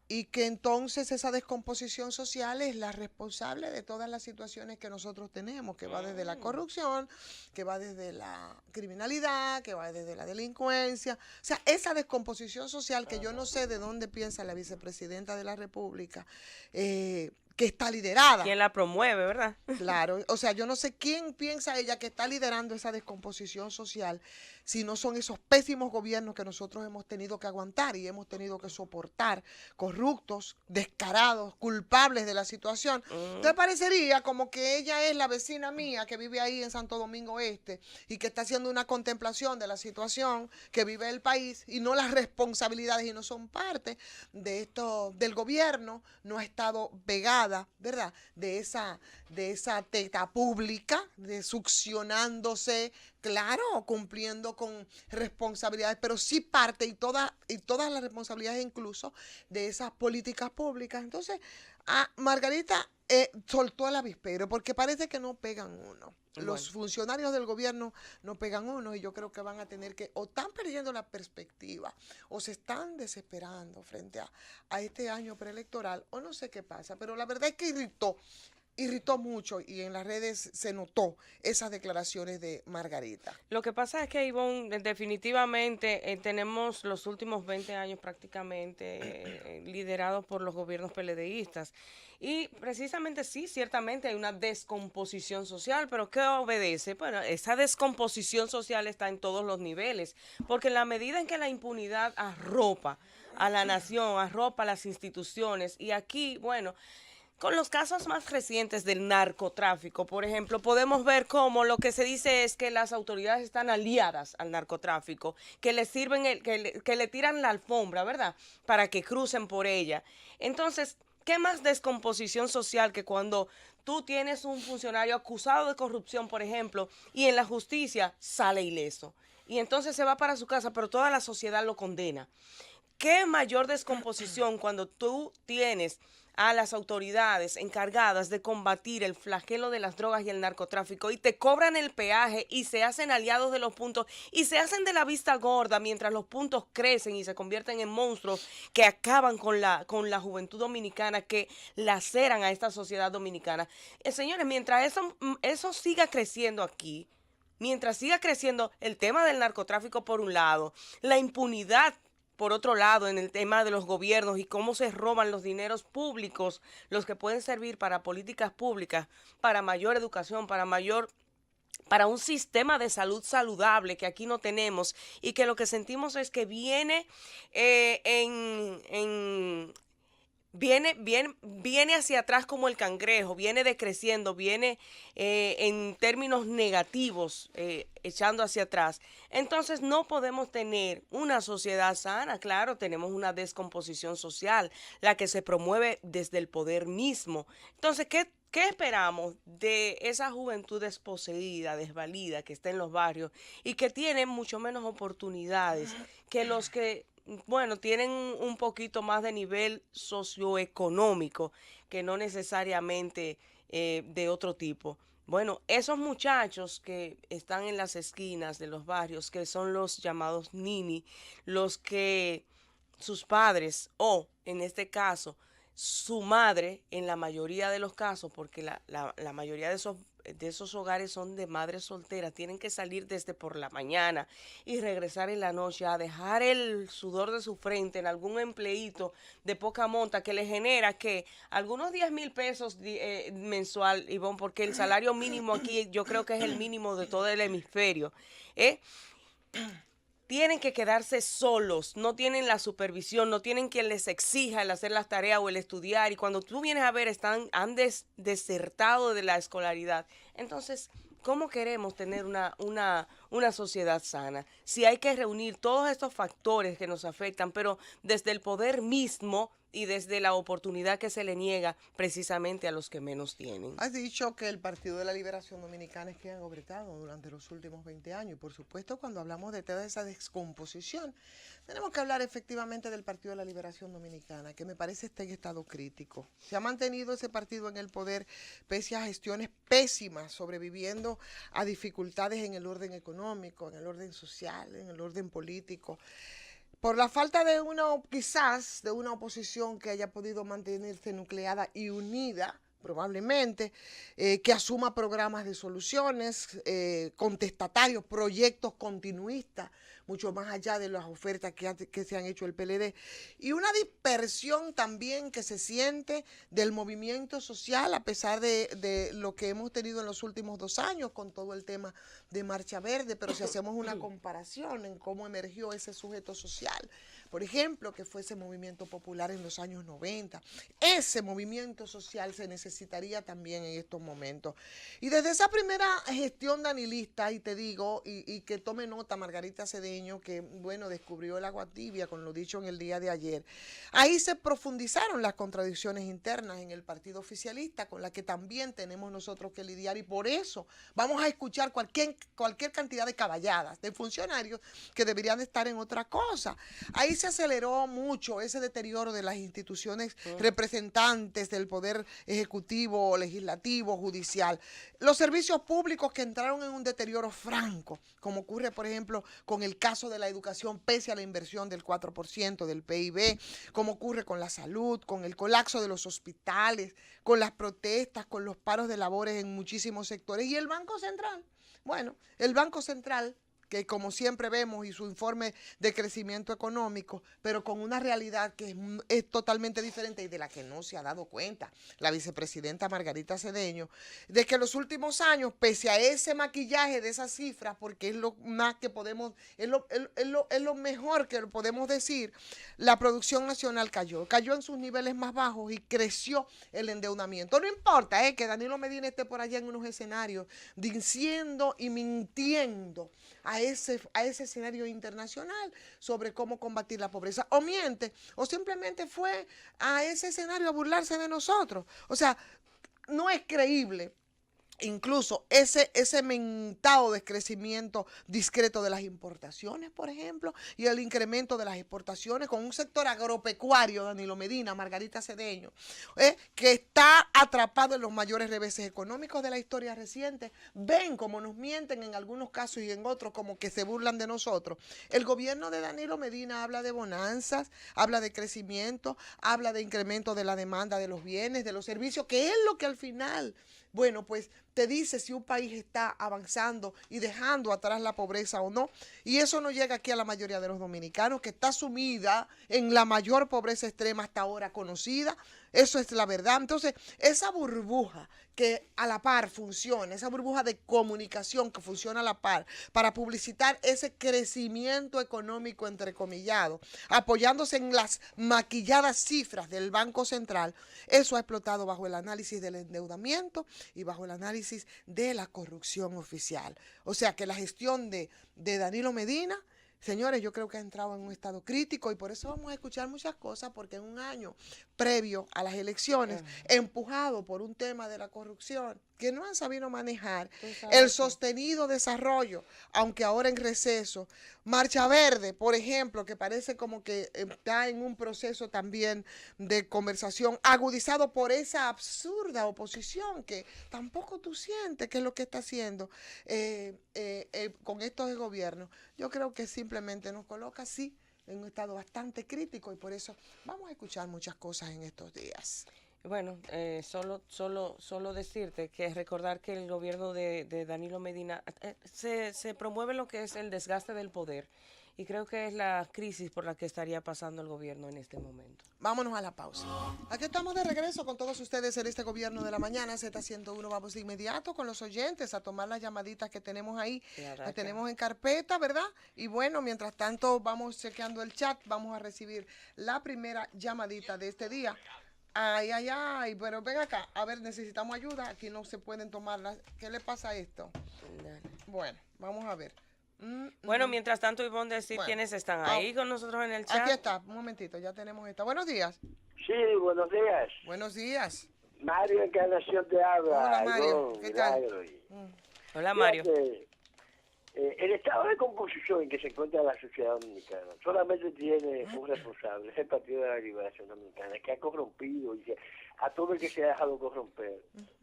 y que entonces esa descomposición social es la responsable de todas las situaciones que nosotros tenemos, que va desde la corrupción, que va desde la criminalidad, que va desde la delincuencia. O sea, esa descomposición social que yo no sé de dónde piensa la vicepresidenta de la República, que está liderada. ¿Quién la promueve, verdad? Claro, o sea, yo no sé quién piensa ella que está liderando esa descomposición social si no son esos pésimos gobiernos que nosotros hemos tenido que aguantar y hemos tenido que soportar, corruptos, descarados, culpables de la situación. Entonces parecería como que ella es la vecina mía que vive ahí en Santo Domingo Este y que está haciendo una contemplación de la situación que vive el país y no las responsabilidades, y no son parte de esto del gobierno, no ha estado pegada, ¿verdad?, de esa teta pública, de succionándose, claro, cumpliendo con responsabilidades, pero sí parte y todas las responsabilidades incluso de esas políticas públicas. Entonces, a Margarita soltó el avispero porque parece que no pegan uno. Los funcionarios del gobierno no pegan uno y yo creo que van a tener que, o están perdiendo la perspectiva, o se están desesperando frente a este año preelectoral, o no sé qué pasa, pero la verdad es que irritó mucho y en las redes se notó esas declaraciones de Margarita. Lo que pasa es que, Ivonne, definitivamente tenemos los últimos 20 años prácticamente liderados por los gobiernos PLDistas. Y precisamente sí, ciertamente hay una descomposición social, pero ¿qué obedece? Bueno, esa descomposición social está en todos los niveles, porque en la medida en que la impunidad arropa a la nación, arropa a las instituciones, y aquí, bueno, con los casos más recientes del narcotráfico, por ejemplo, podemos ver cómo lo que se dice es que las autoridades están aliadas al narcotráfico, que le sirven, que le tiran la alfombra, ¿verdad?, para que crucen por ella. Entonces, ¿qué más descomposición social que cuando tú tienes un funcionario acusado de corrupción, por ejemplo, y en la justicia sale ileso? Y entonces se va para su casa, pero toda la sociedad lo condena. ¿Qué mayor descomposición cuando tú tienes a las autoridades encargadas de combatir el flagelo de las drogas y el narcotráfico y te cobran el peaje y se hacen aliados de los puntos y se hacen de la vista gorda mientras los puntos crecen y se convierten en monstruos que acaban con la juventud dominicana, que laceran a esta sociedad dominicana? Señores, mientras eso siga creciendo aquí, mientras siga creciendo el tema del narcotráfico por un lado, la impunidad por otro lado, en el tema de los gobiernos y cómo se roban los dineros públicos, los que pueden servir para políticas públicas, para mayor educación, para un sistema de salud saludable que aquí no tenemos, y que lo que sentimos es que viene viene hacia atrás como el cangrejo, viene decreciendo, viene en términos negativos, echando hacia atrás. Entonces no podemos tener una sociedad sana. Claro, tenemos una descomposición social, la que se promueve desde el poder mismo. Entonces, ¿qué esperamos de esa juventud desposeída, desvalida, que está en los barrios y que tiene mucho menos oportunidades que los que, bueno, tienen un poquito más de nivel socioeconómico, que no necesariamente de otro tipo? Bueno, esos muchachos que están en las esquinas de los barrios, que son los llamados nini, los que sus padres, o en este caso su madre, en la mayoría de los casos, porque la mayoría de esos hogares son de madres solteras, tienen que salir desde por la mañana y regresar en la noche a dejar el sudor de su frente en algún empleíto de poca monta que le genera que algunos 10,000 pesos mensual, Ivonne, porque el salario mínimo aquí yo creo que es el mínimo de todo el hemisferio, tienen que quedarse solos, no tienen la supervisión, no tienen quien les exija el hacer las tareas o el estudiar, y cuando tú vienes a ver han desertado de la escolaridad. Entonces, ¿cómo queremos tener una sociedad sana? Si hay que reunir todos estos factores que nos afectan, pero desde el poder mismo y desde la oportunidad que se le niega precisamente a los que menos tienen. Has dicho que el Partido de la Liberación Dominicana es quien ha gobernado durante los últimos 20 años. Y por supuesto, cuando hablamos de toda esa descomposición, tenemos que hablar efectivamente del Partido de la Liberación Dominicana, que me parece está en estado crítico. Se ha mantenido ese partido en el poder pese a gestiones pésimas, sobreviviendo a dificultades en el orden económico, en el orden social, en el orden político, por la falta de quizás de una oposición que haya podido mantenerse nucleada y unida, probablemente, que asuma programas de soluciones, contestatarios, proyectos continuistas, mucho más allá de las ofertas que se han hecho el PLD. Y una dispersión también que se siente del movimiento social, a pesar de lo que hemos tenido en los últimos 2 años con todo el tema de Marcha Verde, pero si hacemos una comparación en cómo emergió ese sujeto social, por ejemplo, que fue ese movimiento popular en los años 90, ese movimiento social se necesitaría también en estos momentos. Y desde esa primera gestión danilista, y te digo, y que tome nota Margarita Cedeño, que bueno, descubrió el agua tibia con lo dicho en el día de ayer, ahí se profundizaron las contradicciones internas en el partido oficialista, con la que también tenemos nosotros que lidiar, y por eso vamos a escuchar cualquier cantidad de caballadas de funcionarios que deberían de estar en otra cosa. Ahí se aceleró mucho ese deterioro de las instituciones representantes del poder ejecutivo, legislativo, judicial. Los servicios públicos que entraron en un deterioro franco, como ocurre, por ejemplo, con el caso de la educación, pese a la inversión del 4% del PIB, como ocurre con la salud, con el colapso de los hospitales, con las protestas, con los paros de labores en muchísimos sectores. Y el Banco Central, bueno, el Banco Central, que como siempre vemos, y su informe de crecimiento económico, pero con una realidad que es totalmente diferente y de la que no se ha dado cuenta la vicepresidenta Margarita Cedeño, de que en los últimos años, pese a ese maquillaje de esas cifras, porque es lo más que podemos, es lo mejor que podemos decir, la producción nacional cayó en sus niveles más bajos y creció el endeudamiento. No importa que Danilo Medina esté por allá en unos escenarios diciendo y mintiendo a ese escenario internacional sobre cómo combatir la pobreza, o miente, o simplemente fue a ese escenario a burlarse de nosotros. O sea, no es creíble. Incluso ese mentado descrecimiento discreto de las importaciones, por ejemplo, y el incremento de las exportaciones con un sector agropecuario, Danilo Medina, Margarita Cedeño, que está atrapado en los mayores reveses económicos de la historia reciente. Ven cómo nos mienten en algunos casos y en otros como que se burlan de nosotros. El gobierno de Danilo Medina habla de bonanzas, habla de crecimiento, habla de incremento de la demanda de los bienes, de los servicios, que es lo que al final, bueno, pues te dice si un país está avanzando y dejando atrás la pobreza o no. Y eso no llega aquí a la mayoría de los dominicanos, que está sumida en la mayor pobreza extrema hasta ahora conocida. Eso es la verdad. Entonces, esa burbuja que a la par funciona, esa burbuja de comunicación que funciona a la par para publicitar ese crecimiento económico entrecomillado, apoyándose en las maquilladas cifras del Banco Central, eso ha explotado bajo el análisis del endeudamiento y bajo el análisis de la corrupción oficial. O sea que la gestión de Danilo Medina, señores, yo creo que ha entrado en un estado crítico, y por eso vamos a escuchar muchas cosas, porque en un año previo a las elecciones, empujado por un tema de la corrupción que no han sabido manejar, el sostenido desarrollo, aunque ahora en receso, Marcha Verde, por ejemplo, que parece como que está en un proceso también de conversación, agudizado por esa absurda oposición que tampoco tú sientes que es lo que está haciendo con estos de gobierno. Yo creo que simplemente nos coloca así en un estado bastante crítico, y por eso vamos a escuchar muchas cosas en estos días. Bueno, solo decirte que recordar que el gobierno de Danilo Medina se promueve lo que es el desgaste del poder, y creo que es la crisis por la que estaría pasando el gobierno en este momento. Vámonos a la pausa. Aquí estamos de regreso con todos ustedes en este Gobierno de la Mañana, Z101. Vamos de inmediato con los oyentes a tomar las llamaditas que tenemos ahí. Las tenemos en carpeta, ¿verdad? Y bueno, mientras tanto vamos chequeando el chat. Vamos a recibir la primera llamadita de este día. Ay, pero ven acá. A ver, necesitamos ayuda. Aquí no se pueden tomar las... ¿Qué le pasa a esto? Bueno, vamos a ver. Bueno, mientras tanto, Ivonne, decir quiénes están ahí con nosotros en el chat. Aquí está, un momentito, ya tenemos esta. Buenos días. Sí, buenos días. Buenos días. Mario Encarnación te habla. Hola, Mario. ¿Qué tal? Hola, Mario. Fíjate, el estado de composición en que se encuentra la sociedad dominicana solamente tiene un responsable, es el Partido de la Liberación Dominicana, que ha corrompido a todo el que se ha dejado corromper,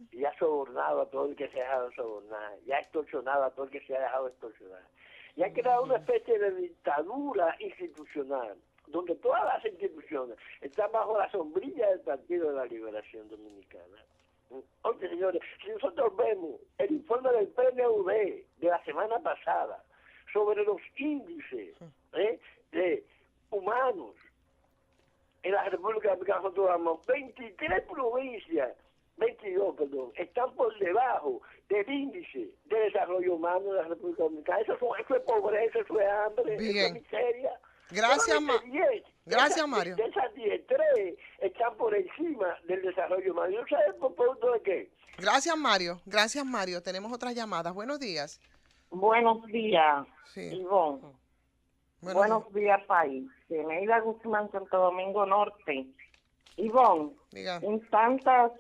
y ha sobornado a todo el que se ha dejado sobornar, y ha extorsionado a todo el que se ha dejado extorsionar, y ha creado una especie de dictadura institucional, donde todas las instituciones están bajo la sombrilla del Partido de la Liberación Dominicana. Oye, señores, si nosotros vemos el informe del PNUD de la semana pasada sobre los índices de humanos en la República Dominicana. Nosotros vamos 23 provincias, 22, perdón, están por debajo del índice de desarrollo humano de la República Dominicana. Eso es pobreza, eso es hambre, eso es miseria. Gracias, Gracias, Mario. De esas 10, 3 están por encima del desarrollo humano. ¿No sabes por producto de qué? Gracias, Mario. Gracias, Mario. Tenemos otras llamadas. Buenos días. Buenos días, Sí. Ivonne. Buenos días, país. Zeneida Guzmán, Santo Domingo Norte. Ivonne, Diga. en tantas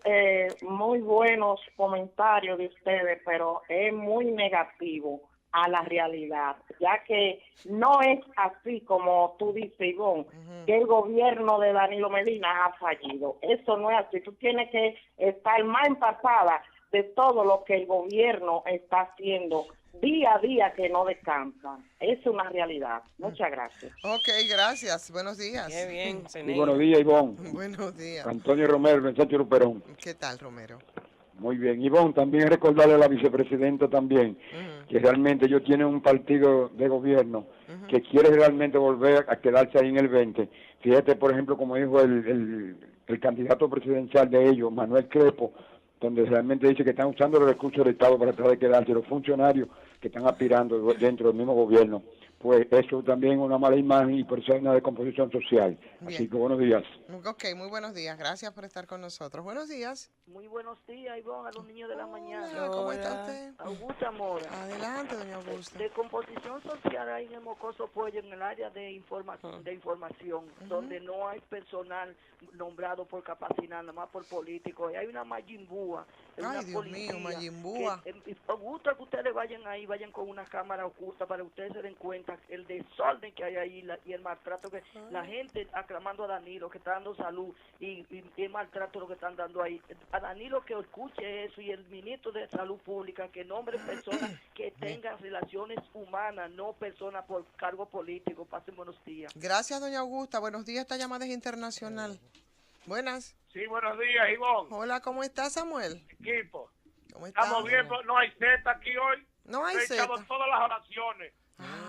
muy buenos comentarios de ustedes, pero es muy negativo a la realidad, ya que no es así como tú dices, Ivonne, que el gobierno de Danilo Medina ha fallido. Eso no es así. Tú tienes que estar más empapada de todo lo que el gobierno está haciendo día a día, que no descansa. Es una realidad. Muchas gracias. Ok, gracias. Buenos días. Qué bien, Muy Zeneida. buenos días, Ivonne. Buenos días. Antonio Romero, Mensaje Ruperón. ¿Qué tal, Romero? Muy bien. Ivonne, también recordarle a la vicepresidenta también que realmente ellos tienen un partido de gobierno que quiere realmente volver a quedarse ahí en el 20. Fíjate, por ejemplo, como dijo el candidato presidencial de ellos, Manuel Crepo, donde realmente dice que están usando los recursos del Estado para tratar de quedarse los funcionarios que están aspirando dentro del mismo gobierno. Pues eso también es una mala imagen y por eso hay una descomposición social. Bien. Así que buenos días. Ok, muy buenos días. Gracias por estar con nosotros. Buenos días. Muy buenos días, Ivonne, a los niños de la mañana. Hola, ¿cómo está usted? Augusta Mora. Adelante, doña Augusta. De composición social hay en el Mocoso Puello, en el área de información, donde no hay personal nombrado por capacidad, nada más por políticos. Y hay una mayimbúa. Ay, Dios mío, mayimbúa. Augusta, que ustedes vayan ahí, vayan con una cámara oculta para que ustedes se den cuenta el desorden que hay ahí y el maltrato que la gente aclamando a Danilo, que está dando salud, y el maltrato lo que están dando ahí. A Danilo que escuche eso, y el ministro de Salud Pública que nombre personas que tengan relaciones humanas, no personas por cargo político. Pasen buenos días. Gracias, doña Augusta. Buenos días, esta llamada es internacional. Buenas. Sí, buenos días, Ivonne. Hola, ¿cómo estás, Samuel? Equipo. ¿Cómo estás? Estamos bien, no hay Z aquí hoy. No hay He echado Z. todas las oraciones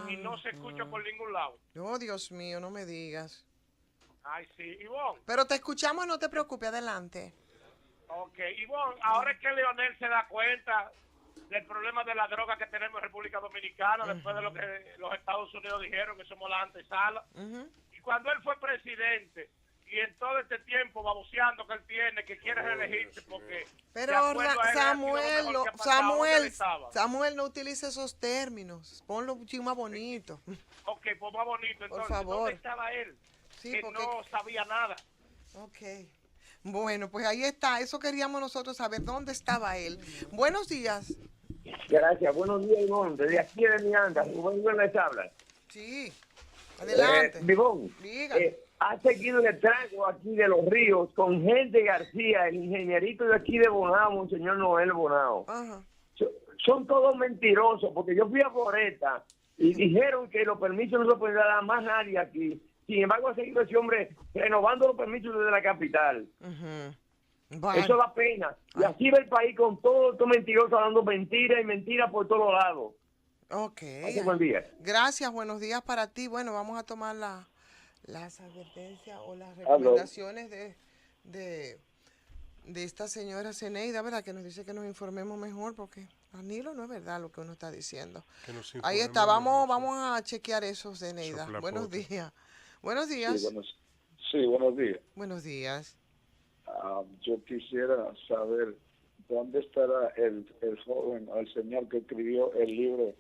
y no se escucha por ningún lado. Oh, Dios mío, no me digas. Ay, sí, Ivonne. Pero te escuchamos, no te preocupes, adelante. Ok, Ivonne, ahora es que Leonel se da cuenta del problema de la droga que tenemos en República Dominicana, después de lo que los Estados Unidos dijeron, que somos la antesala. Y cuando él fue presidente, y en todo este tiempo baboseando que él tiene, que quiere reelegirse porque... Pero Samuel, no utilice esos términos. Ponlo un chingo más bonito. Ok, pues más bonito. Entonces, por favor. ¿dónde estaba él? Sí, que porque... no sabía nada. Ok. Bueno, pues ahí está. Eso queríamos nosotros saber. ¿Dónde estaba él? Buenos días. Gracias. Buenos días, Ivonne. Desde aquí de Miranda, Rubén les habla. Sí. Adelante. Ivonne, ha seguido el trago aquí de los ríos con gente García, el ingenierito de aquí de Bonao, Monseñor Noel Bonao. Son todos mentirosos, porque yo fui a Floresta y dijeron que los permisos no se pueden dar a más nadie aquí. Sin embargo, ha seguido ese hombre renovando los permisos desde la capital. Eso da pena. Y así va el país con todo estos mentirosos dando mentiras y mentiras por todos lados. Ok. Buen día. Gracias, buenos días para ti. Bueno, vamos a tomar las advertencias o las recomendaciones de esta señora Zeneida, ¿verdad? Que nos dice que nos informemos mejor, porque Danilo no es verdad lo que uno está diciendo. Ahí está, vamos a chequear eso, Zeneida. Buenos días. Buenos días. Sí, buenos días. Buenos días. Yo quisiera saber dónde estará el joven, el señor que escribió el libro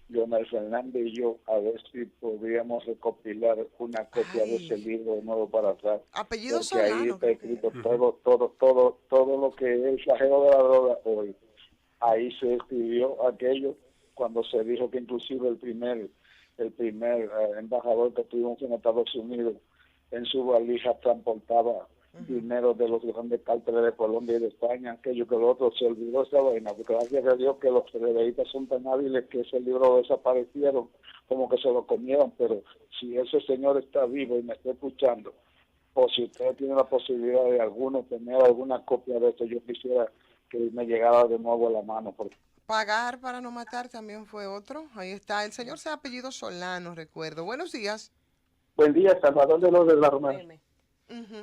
Leonel Fernández y yo, a ver si podríamos recopilar una copia de ese libro de nuevo para atrás. Apellido porque ahí Solano. está escrito todo lo que es el flagelo de la droga hoy. Ahí se escribió aquello cuando se dijo que inclusive el primer embajador que tuvimos en Estados Unidos en su valija transportaba dinero de los grandes cárteles de Colombia y de España, aquello que los otros se olvidó esa vaina, porque gracias a Dios que los periodistas son tan hábiles que ese libro desaparecieron, como que se lo comieron. Pero si ese señor está vivo y me está escuchando, o si usted tiene la posibilidad de tener alguna copia de esto, yo quisiera que me llegara de nuevo a la mano, porque Pagar para no matar también fue otro. Ahí está. El señor se apellido Solano, recuerdo. Buenos días. Buen día, Salvador de los de la Romana.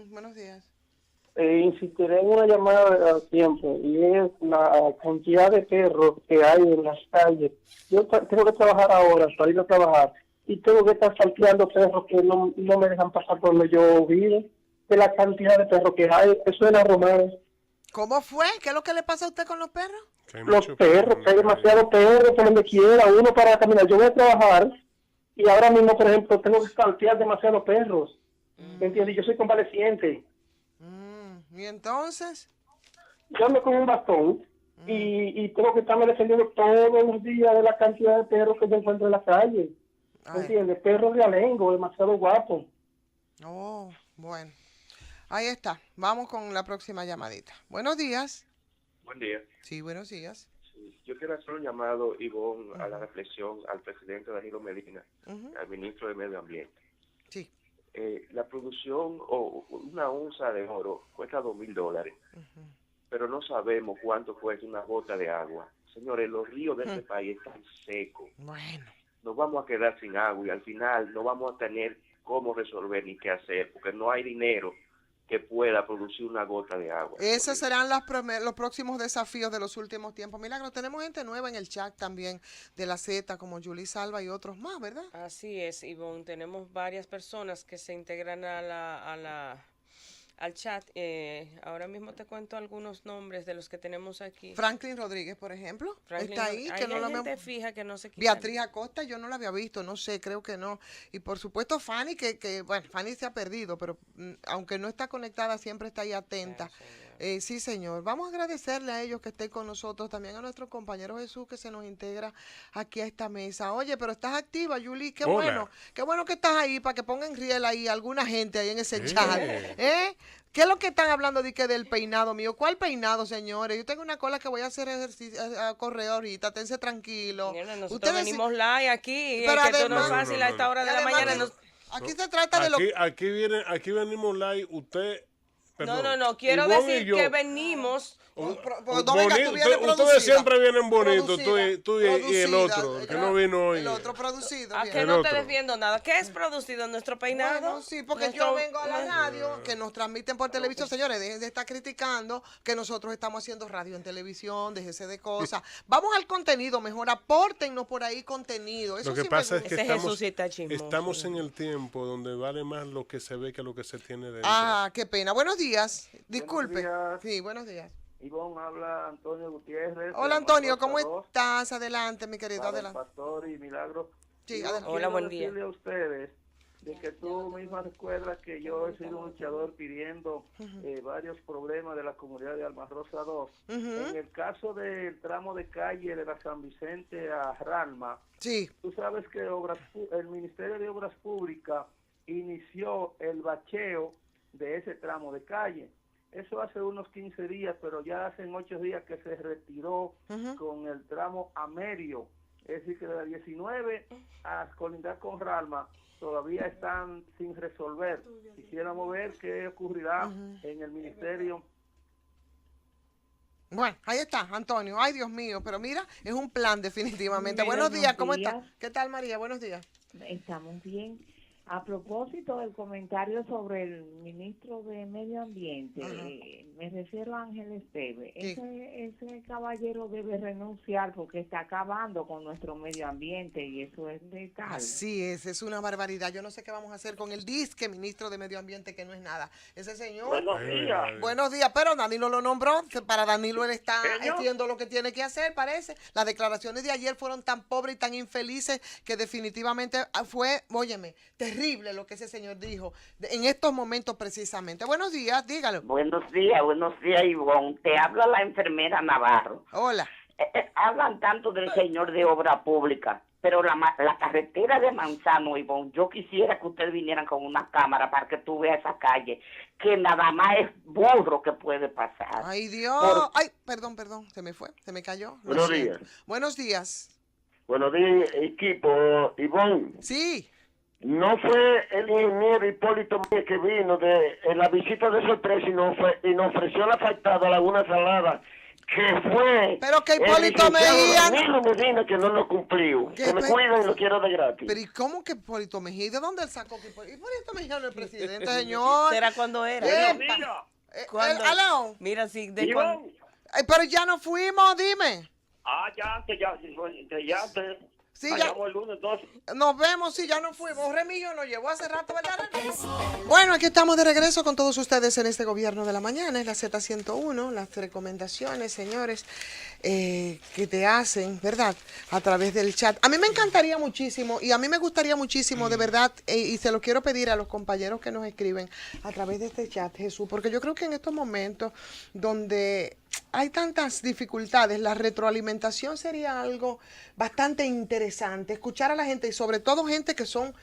Buenos días. Insistiré en una llamada a tiempo y es la cantidad de perros que hay en las calles. Yo tengo que trabajar ahora para ir a trabajar y tengo que estar salteando perros que no me dejan pasar por donde yo vivo. De la cantidad de perros que hay, eso es la Romana. ¿Cómo fue? ¿Qué es lo que le pasa a usted con los perros? Los perros, hay demasiados perros por donde quiera, uno para caminar. Yo voy a trabajar y ahora mismo, por ejemplo, tengo que saltear demasiados perros. ¿Me entiendes? Yo soy convaleciente. ¿Y entonces? Yo ando con un bastón y tengo que estarme defendiendo todos los días de la cantidad de perros que yo encuentro en la calle. ¿Me entiendes? Perros de alengo, demasiado guapos. Oh, bueno. Ahí está. Vamos con la próxima llamadita. Buenos días. Buen día. Sí, buenos días. Sí, yo quiero hacer un llamado, Ivonne, a la reflexión al presidente Danilo Medina, al ministro de Medio Ambiente. Sí. La producción o una onza de oro cuesta $2,000, pero no sabemos cuánto cuesta una gota de agua. Señores, los ríos de este país están secos. Bueno. Nos vamos a quedar sin agua y al final no vamos a tener cómo resolver ni qué hacer, porque no hay dinero que pueda producir una gota de agua. Esos serán los próximos desafíos de los últimos tiempos. Milagro, tenemos gente nueva en el chat también de la Z, como Julie Salva y otros más, ¿verdad? Así es, Ivonne. Tenemos varias personas que se integran al chat. Ahora mismo te cuento algunos nombres de los que tenemos aquí. Franklin Rodríguez, por ejemplo, está ahí. Que no gente fija que no se quita. Beatriz Acosta, yo no la había visto, no sé, creo que no. Y por supuesto Fanny, bueno, Fanny se ha perdido, pero aunque no está conectada, siempre está ahí atenta. Sí, señor. Vamos a agradecerle a ellos que estén con nosotros, también a nuestro compañero Jesús que se nos integra aquí a esta mesa. Oye, pero estás activa, Julie, qué bueno que estás ahí para que pongan riel ahí alguna gente ahí en ese chat. ¿Qué es lo que están hablando del peinado mío? ¿Cuál peinado, señores? Yo tengo una cola que voy a hacer ejercicio, a correr ahorita, tense tranquilo. Nosotros venimos live aquí, pero que esto no es fácil a esta hora de la mañana. Aquí se trata de lo que... Aquí venimos live, usted... Perdón, no, quiero decir que venimos... Ustedes siempre vienen bonitos, tú y el otro, el que no vino hoy. El otro producido. ¿A qué no te defiendo nada? ¿Qué es producido? ¿Nuestro peinado? Bueno, sí, porque yo vengo a la radio, que nos transmiten por televisión. Señores, dejen de estar criticando que nosotros estamos haciendo radio en televisión, déjese de cosas. Vamos al contenido, mejor apórtennos por ahí contenido. Eso lo que sí pasa es que estamos en el tiempo donde vale más lo que se ve que lo que se tiene dentro. Ah, qué pena. Buenos días. Disculpe. Sí, buenos días. Ivonne, habla Antonio Gutiérrez. Hola Antonio, ¿cómo estás? Adelante, mi querido, adelante. Pastor y Milagro. Sí, hola, buen día. Quiero decirle a ustedes de que tú misma recuerdas que yo he sido un luchador pidiendo varios problemas de la comunidad de Alma Rosa 2. En el caso del tramo de calle de la San Vicente a Ralma, tú sabes que el Ministerio de Obras Públicas inició el bacheo de ese tramo de calle. Eso hace unos 15 días, pero ya hace 8 días que se retiró con el tramo Amerio. Es decir, que de la 19 a colindar con Ralma todavía están sin resolver. Quisiéramos ver qué ocurrirá en el ministerio. Bueno, ahí está, Antonio. Ay, Dios mío, pero mira, es un plan definitivamente. Buenos días, ¿cómo estás? ¿Qué tal, María? Buenos días. Estamos bien. A propósito del comentario sobre el ministro de Medio Ambiente, me refiero a Ángel Esteve. Ese caballero debe renunciar porque está acabando con nuestro medio ambiente y eso es letal. Así es una barbaridad. Yo no sé qué vamos a hacer con el disque ministro de Medio Ambiente, que no es nada. Ese señor... Buenos días. Buenos días, pero Danilo lo nombró. Para Danilo él está haciendo lo que tiene que hacer, parece. Las declaraciones de ayer fueron tan pobres y tan infelices que definitivamente fue, óyeme, terrible lo que ese señor dijo en estos momentos precisamente. Buenos días, dígalo. Buenos días, Ivonne. Te habla la enfermera Navarro. Hola. Hablan tanto del señor de obra pública, pero la carretera de Manzano, Ivonne, yo quisiera que ustedes vinieran con una cámara para que tú veas esa calle, que nada más es burro que puede pasar. Ay, Dios. Ay, perdón, se me fue, se me cayó. Buenos días. Buenos días. Buenos días, equipo. Ivonne. Sí. No fue el ingeniero Hipólito Mejía que vino en la visita de sorpresa y nos ofreció la afectada Laguna Salada, que fue pero que el Hipólito Mejía Danilo Medina que no lo cumplió. Que me cuidan y lo quiero de gratis. Pero ¿y cómo que Hipólito Mejía? ¿De dónde él sacó que Hipólito Mejía no es presidente, señor? ¿Será cuando era? ¿Aló? Mira, sí, pero ya nos fuimos, dime. Sí, ya. El lunes, entonces. Nos vemos, sí, ya nos fuimos. Remigio nos llevó hace rato, ¿verdad? Bueno, aquí estamos de regreso con todos ustedes en este Gobierno de la Mañana, es la Z101, las recomendaciones, señores, que te hacen, ¿verdad? A través del chat. A mí me encantaría muchísimo y a mí me gustaría muchísimo, de verdad, y se lo quiero pedir a los compañeros que nos escriben a través de este chat, Jesús, porque yo creo que en estos momentos donde hay tantas dificultades, la retroalimentación sería algo bastante interesante, escuchar a la gente y sobre todo gente que son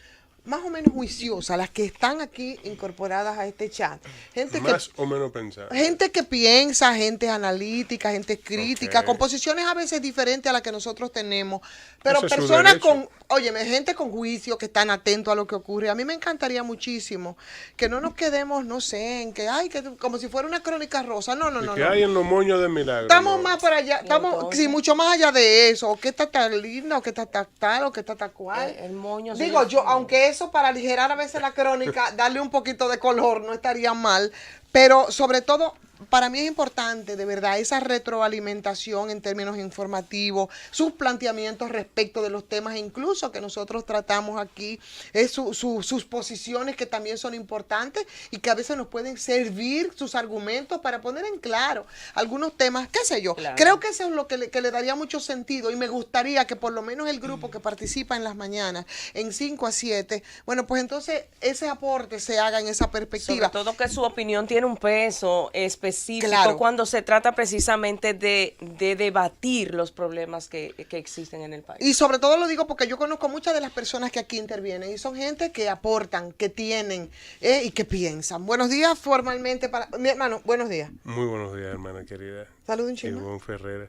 más o menos juiciosas, las que están aquí incorporadas a este chat. Gente más o menos pensada. Gente que piensa, gente analítica, gente crítica, con posiciones a veces diferentes a las que nosotros tenemos, pero personas con, óyeme, gente con juicio, que están atentos a lo que ocurre. A mí me encantaría muchísimo que no nos quedemos, no sé, en que hay que como si fuera una crónica rosa. No. Que hay en los moños de Milagro. Estamos más para allá, estamos, sí, mucho más allá de eso. O que está tan linda, o que está tan tal, o que está tan cual. El moño. Digo yo, aunque eso para aligerar a veces la crónica, darle un poquito de color no estaría mal, pero sobre todo para mí es importante, de verdad, esa retroalimentación en términos informativos, sus planteamientos respecto de los temas, incluso que nosotros tratamos aquí, sus posiciones que también son importantes y que a veces nos pueden servir sus argumentos para poner en claro algunos temas, qué sé yo. Claro. Creo que eso es lo que le daría mucho sentido y me gustaría que por lo menos el grupo que participa en las mañanas, en 5 a 7, bueno, pues entonces ese aporte se haga en esa perspectiva. Sobre todo que su opinión tiene un peso específico, claro, cuando se trata precisamente de debatir los problemas que existen en el país. Y sobre todo lo digo porque yo conozco muchas de las personas que aquí intervienen y son gente que aportan, que tienen y que piensan. Buenos días formalmente para mi hermano, buenos días. Muy buenos días, hermana querida. Saludos, Chino. Ivonne Ferreras.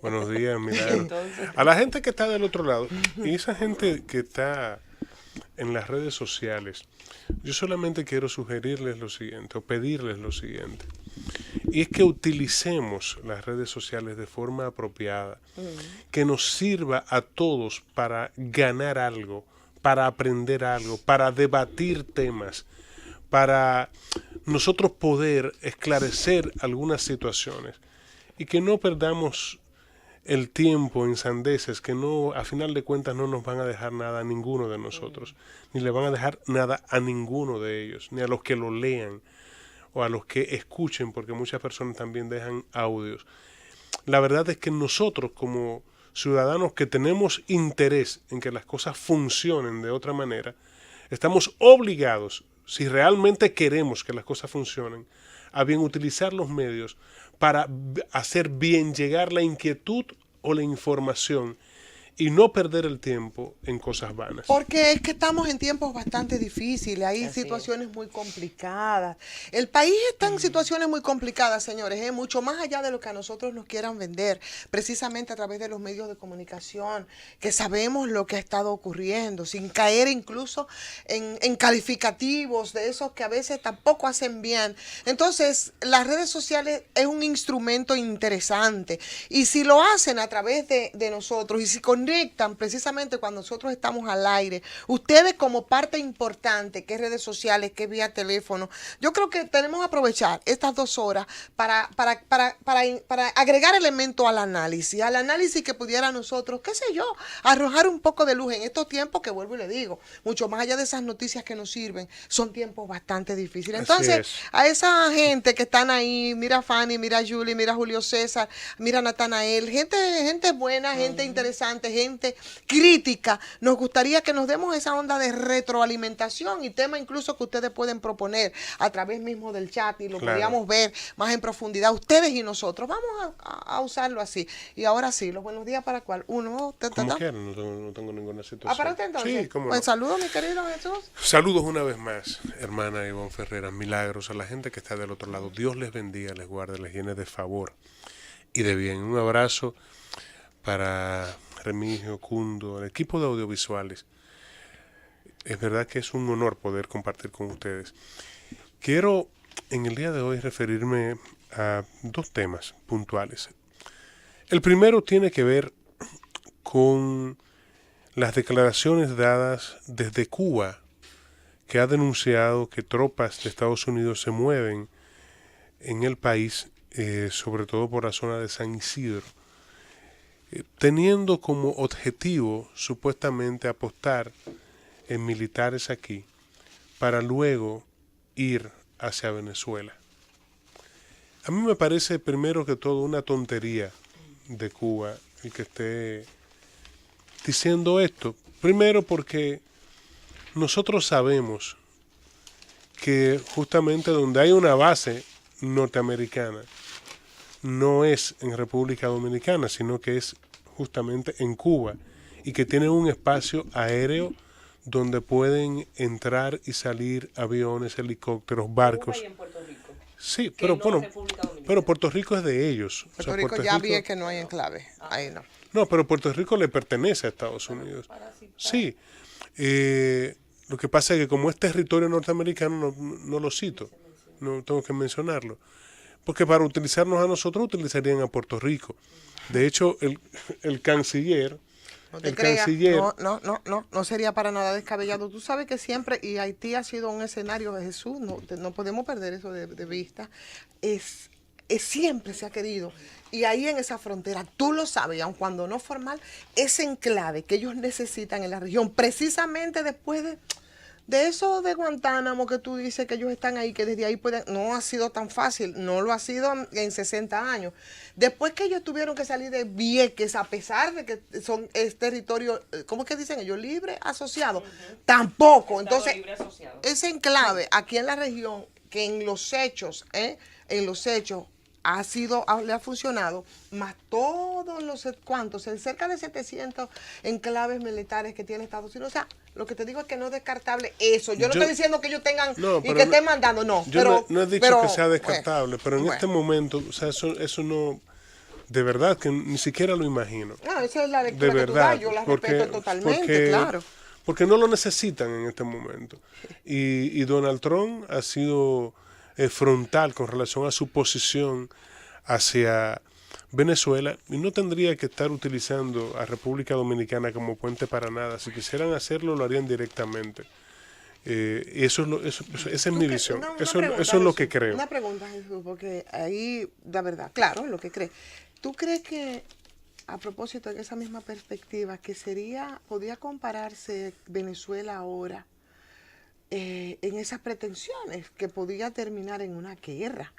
Buenos días, Milagro. A la gente que está del otro lado y esa gente que está en las redes sociales, yo solamente quiero sugerirles lo siguiente o pedirles lo siguiente. Y es que utilicemos las redes sociales de forma apropiada, que nos sirva a todos para ganar algo, para aprender algo, para debatir temas, para nosotros poder esclarecer algunas situaciones y que no perdamos el tiempo en sandeces que no, a final de cuentas no nos van a dejar nada a ninguno de nosotros, ni le van a dejar nada a ninguno de ellos, ni a los que lo lean o a los que escuchen, porque muchas personas también dejan audios. La verdad es que nosotros como ciudadanos que tenemos interés en que las cosas funcionen de otra manera, estamos obligados, si realmente queremos que las cosas funcionen, a bien utilizar los medios para hacer bien llegar la inquietud o la información y no perder el tiempo en cosas vanas. Porque es que estamos en tiempos bastante difíciles, hay situaciones muy complicadas. El país está en situaciones muy complicadas, señores, mucho más allá de lo que a nosotros nos quieran vender, precisamente a través de los medios de comunicación, que sabemos lo que ha estado ocurriendo, sin caer incluso en calificativos de esos que a veces tampoco hacen bien. Entonces, las redes sociales es un instrumento interesante y si lo hacen a través de nosotros y si conectan precisamente cuando nosotros estamos al aire, ustedes como parte importante, que es redes sociales, que es vía teléfono, yo creo que tenemos que aprovechar estas 2 horas para agregar elementos al análisis que pudiera nosotros, qué sé yo, arrojar un poco de luz en estos tiempos que vuelvo y le digo, mucho más allá de esas noticias que nos sirven, son tiempos bastante difíciles. Entonces, a esa gente que están ahí, mira a Fanny, mira a Julie, mira a Julio César, mira a Natanael, gente buena, gente interesante, gente crítica, nos gustaría que nos demos esa onda de retroalimentación y tema incluso que ustedes pueden proponer a través mismo del chat y lo podríamos ver más en profundidad, ustedes y nosotros. Vamos a usarlo así. Y ahora sí, los buenos días para cuál. Uno, como quieran, no tengo ninguna situación. ¿Para usted entonces? Sí, cómo pues no. Saludos, mi querido Jesús. Saludos una vez más, hermana Ivonne Ferreras, milagros a la gente que está del otro lado. Dios les bendiga, les guarde, les llene de favor y de bien. Un abrazo para Remigio, Cundo, el equipo de audiovisuales. Es verdad que es un honor poder compartir con ustedes. Quiero en el día de hoy referirme a 2 temas puntuales. El primero tiene que ver con las declaraciones dadas desde Cuba, que ha denunciado que tropas de Estados Unidos se mueven en el país, sobre todo por la zona de San Isidro, teniendo como objetivo supuestamente apostar en militares aquí para luego ir hacia Venezuela. A mí me parece primero que todo una tontería de Cuba el que esté diciendo esto. Primero porque nosotros sabemos que justamente donde hay una base norteamericana no es en República Dominicana, sino que es justamente en Cuba y que tiene un espacio aéreo donde pueden entrar y salir aviones, helicópteros, barcos. Sí, pero bueno, pero Puerto Rico es de ellos. Puerto Rico ya vi que no hay enclave, ahí no. No, pero Puerto Rico le pertenece a Estados Unidos. Sí, lo que pasa es que como es territorio norteamericano no lo cito, no tengo que mencionarlo. Porque para utilizarnos a nosotros utilizarían a Puerto Rico. De hecho, el canciller... No sería para nada descabellado. Tú sabes que siempre, y Haití ha sido un escenario de Jesús, no podemos perder eso de vista. Siempre se ha querido. Y ahí en esa frontera, tú lo sabes, aun cuando no formal, ese enclave que ellos necesitan en la región, precisamente después de eso de Guantánamo que tú dices que ellos están ahí, que desde ahí pueden, no ha sido tan fácil, no lo ha sido en 60 años. Después que ellos tuvieron que salir de Vieques, a pesar de que es territorio, ¿cómo es que dicen ellos? Libre asociado. Tampoco. Entonces, ese enclave aquí en la región, que en los hechos, le ha funcionado, más todos los, ¿cuántos? Cerca de 700 enclaves militares que tiene Estados Unidos. O sea, lo que te digo es que no es descartable eso. Yo no estoy diciendo que ellos tengan y que estén mandando, no. No he dicho que sea descartable, pero en este momento, o sea, eso no, de verdad que ni siquiera lo imagino. No, esa es la lectura que tú das, yo la respeto totalmente, claro. Porque no lo necesitan en este momento. Y Donald Trump ha sido frontal con relación a su posición hacia Venezuela y no tendría que estar utilizando a República Dominicana como puente para nada. Si quisieran hacerlo, lo harían directamente. Esa es mi visión. Eso es lo que creo. Una pregunta, Jesús, porque ahí, la verdad, claro, lo que crees. ¿Tú crees que, a propósito de esa misma perspectiva, que podría compararse Venezuela ahora en esas pretensiones, que podría terminar en una guerra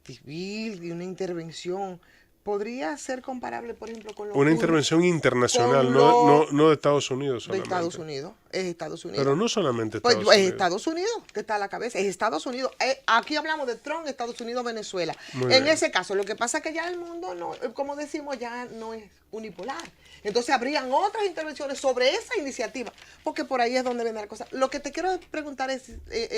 civil y una intervención? ¿Podría ser comparable, por ejemplo, con una intervención internacional, no de Estados Unidos solamente? De Estados Unidos, es Estados Unidos. Pero no solamente Estados Unidos. Es Estados Unidos que está a la cabeza, es Estados Unidos. Aquí hablamos de Trump, Estados Unidos, Venezuela. En ese caso, lo que pasa es que ya el mundo, como decimos, ya no es unipolar. Entonces habrían otras intervenciones sobre esa iniciativa, porque por ahí es donde viene la cosa. Lo que te quiero preguntar es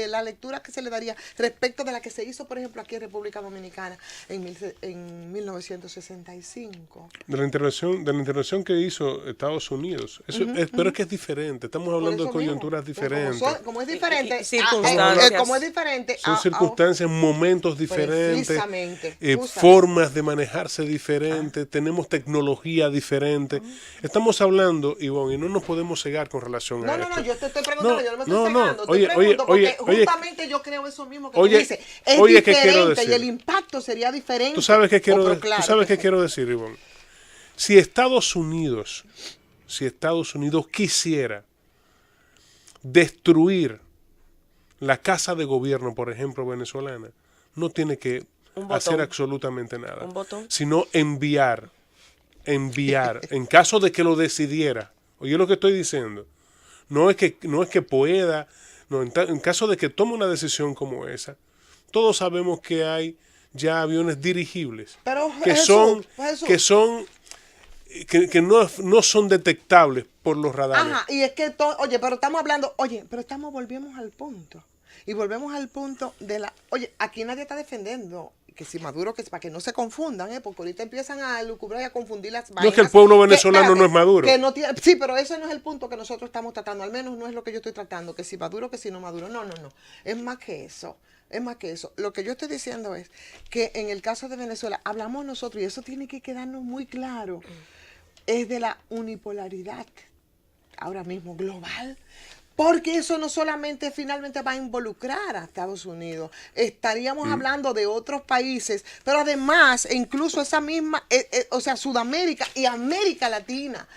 la lectura que se le daría respecto de la que se hizo, por ejemplo, aquí en República Dominicana en 1965. De la intervención que hizo Estados Unidos. Pero es que es diferente. Estamos hablando de coyunturas diferentes. Como es diferente, son circunstancias, momentos diferentes, formas de manejarse diferentes, tenemos tecnología diferente. Estamos hablando, Ivonne, y no nos podemos cegar con relación a esto. No, yo te estoy preguntando, yo no me estoy cegando. Porque justamente yo creo eso mismo que tú dices. Es diferente y el impacto sería diferente. ¿Tú sabes qué quiero decir, Ivonne? Si Estados Unidos quisiera destruir la casa de gobierno, por ejemplo, venezolana, no tiene que hacer absolutamente nada, sino enviar, en caso de que lo decidiera. Oye lo que estoy diciendo, no es que pueda, no, en caso de que tome una decisión como esa, todos sabemos que hay ya aviones dirigibles que no son detectables por los radares. Ajá, y es que, volvemos al punto. Y volvemos al punto de aquí nadie está defendiendo que si Maduro, que para que no se confundan, porque ahorita empiezan a lucubrar y a confundir las vainas. No es que el pueblo venezolano no es Maduro. Sí, pero ese no es el punto que nosotros estamos tratando, al menos no es lo que yo estoy tratando, que si Maduro, que si no Maduro. No. Es más que eso. Es más que eso. Lo que yo estoy diciendo es que en el caso de Venezuela, hablamos nosotros, y eso tiene que quedarnos muy claro, es de la unipolaridad ahora mismo global. Porque eso no solamente finalmente va a involucrar a Estados Unidos, estaríamos hablando de otros países, pero además, incluso esa misma, o sea, Sudamérica y América Latina,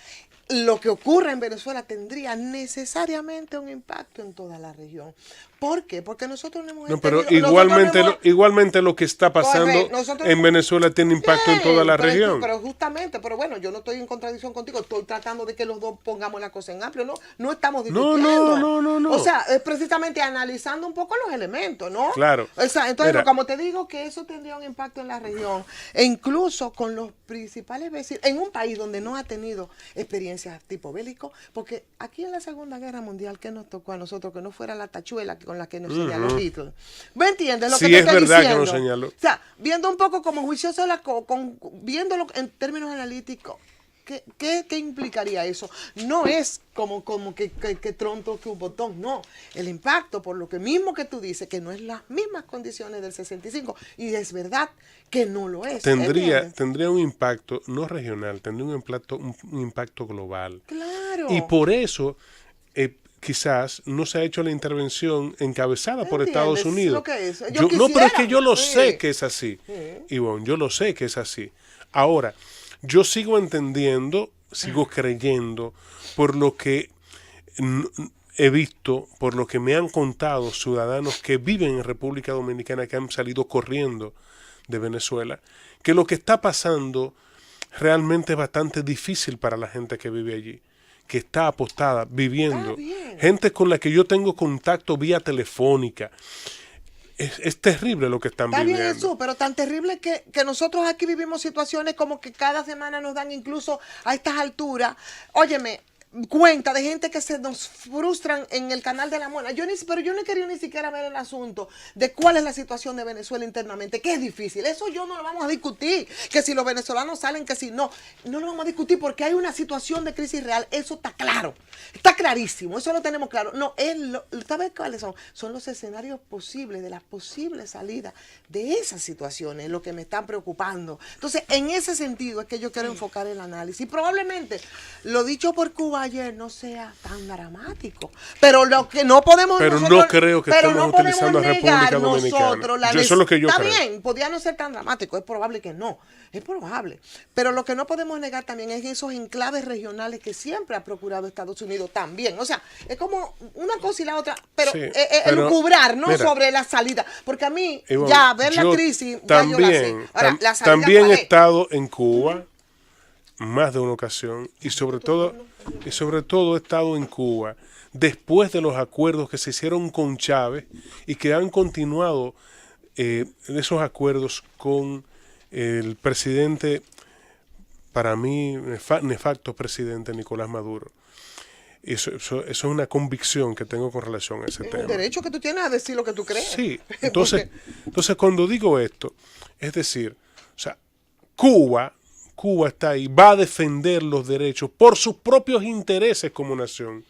lo que ocurre en Venezuela tendría necesariamente un impacto en toda la región. ¿Por qué? Porque nosotros no hemos pero entendido, igualmente lo que está pasando en Venezuela tiene impacto en toda la región. Pero justamente, pero bueno, yo no estoy en contradicción contigo, estoy tratando de que los dos pongamos la cosa en amplio, no estamos discutiendo. No. O sea, es precisamente analizando un poco los elementos, ¿no? Claro. O sea, entonces, como te digo, que eso tendría un impacto en la región, e incluso con los principales vecinos, en un país donde no ha tenido experiencias tipo bélico, porque aquí en la Segunda Guerra Mundial, ¿qué nos tocó a nosotros? Que no fuera la tachuela con la que nos señaló Hitler. ¿Me entiendes lo que te estoy diciendo? Sí, es verdad que nos señaló. O sea, viendo un poco como juicioso, viéndolo en términos analíticos, ¿qué implicaría eso? No es como que tronto que un botón, no. El impacto, por lo que mismo que tú dices, que no es las mismas condiciones del 65, y es verdad que no lo es. Tendría un impacto no regional, tendría un impacto global. Claro. Y por eso quizás no se ha hecho la intervención encabezada por Estados Unidos. Lo que es? No, pero es que yo lo sé que es así, Ivonne, yo lo sé que es así. Ahora, yo sigo entendiendo, sigo creyendo, por lo que he visto, por lo que me han contado ciudadanos que viven en República Dominicana, que han salido corriendo de Venezuela, que lo que está pasando realmente es bastante difícil para la gente que vive allí, que está apostada, viviendo. Gente con la que yo tengo contacto vía telefónica. Es terrible lo que están viviendo. Está bien eso, pero tan terrible que nosotros aquí vivimos situaciones como que cada semana nos dan, incluso a estas alturas, óyeme, cuenta de gente que se nos frustran en el canal de la Mona. Pero yo no he querido ni siquiera ver el asunto de cuál es la situación de Venezuela internamente, que es difícil. Eso yo no lo vamos a discutir, que si los venezolanos salen, que si no lo vamos a discutir porque hay una situación de crisis real. Eso está claro, está clarísimo, eso lo tenemos claro. No, ¿sabes cuáles son? Son los escenarios posibles, de las posibles salidas de esas situaciones, lo que me están preocupando. Entonces, en ese sentido es que yo quiero enfocar el análisis. Y probablemente lo dicho por Cuba ayer no sea tan dramático, pero lo que no podemos no creo que estemos utilizando a República Dominicana. Eso es lo que yo creo. Está bien, podría no ser tan dramático, es probable que no, es probable, pero lo que no podemos negar también es esos enclaves regionales que siempre ha procurado Estados Unidos también. O sea, es como una cosa y la otra, pero elucubrar, ¿no? Mira, sobre la salida, porque a mí ya ver la crisis también, ya yo la sé. Ahora, la salida, también he estado en Cuba más de una ocasión y sobre todo he estado en Cuba después de los acuerdos que se hicieron con Chávez y que han continuado esos acuerdos con el presidente, para mí nefasto presidente Nicolás Maduro. Eso es una convicción que tengo con relación a ese tema. El derecho que tú tienes a decir lo que tú crees. Sí, entonces cuando digo esto, es decir, o sea, Cuba está ahí, va a defender los derechos por sus propios intereses como nación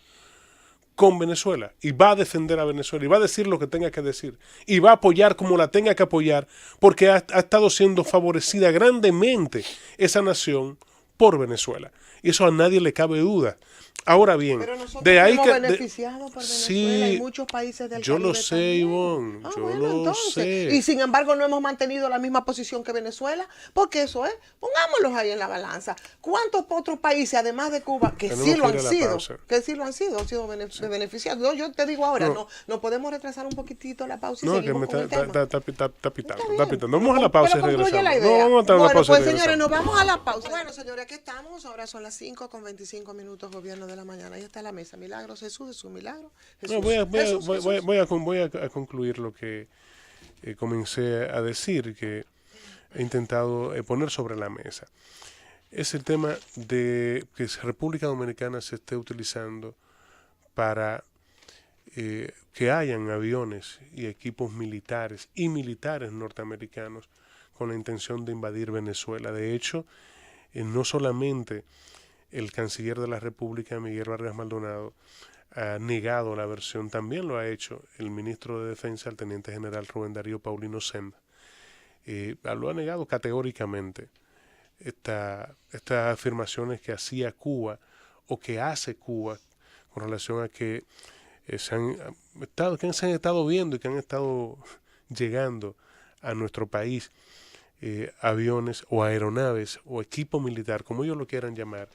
con Venezuela, y va a defender a Venezuela, y va a decir lo que tenga que decir, y va a apoyar como la tenga que apoyar, porque ha estado siendo favorecida grandemente esa nación por Venezuela, y eso a nadie le cabe duda. Ahora bien, de ahí que beneficiado por Venezuela y muchos países del yo lo sé, Ivonne, lo sé. Y sin embargo no hemos mantenido la misma posición que Venezuela, porque eso es, pongámoslos ahí en la balanza. ¿Cuántos otros países, además de Cuba, que sí lo han sido beneficiados? No, yo te digo ahora, no podemos retrasar un poquitito la pausa y seguimos con el tema. Está pitando. Vamos a la pausa y regresamos. Vamos a bueno, pues señores, nos vamos a la pausa. Bueno, señores, aquí estamos, ahora son las 5:25 minutos, gobierno de la mañana. Ahí está la mesa. Milagros, Jesús es un milagro. Jesús, voy a concluir lo que comencé a decir, que he intentado poner sobre la mesa. Es el tema de que República Dominicana se esté utilizando para que hayan aviones y equipos militares y militares norteamericanos con la intención de invadir Venezuela. De hecho, no solamente el canciller de la República, Miguel Vargas Maldonado, ha negado la versión. También lo ha hecho el ministro de Defensa, el teniente general Rubén Darío Paulino Senda. Lo ha negado categóricamente estas afirmaciones que hacía Cuba o que hace Cuba con relación a que se han estado viendo y que han estado llegando a nuestro país aviones o aeronaves o equipo militar, como ellos lo quieran llamar,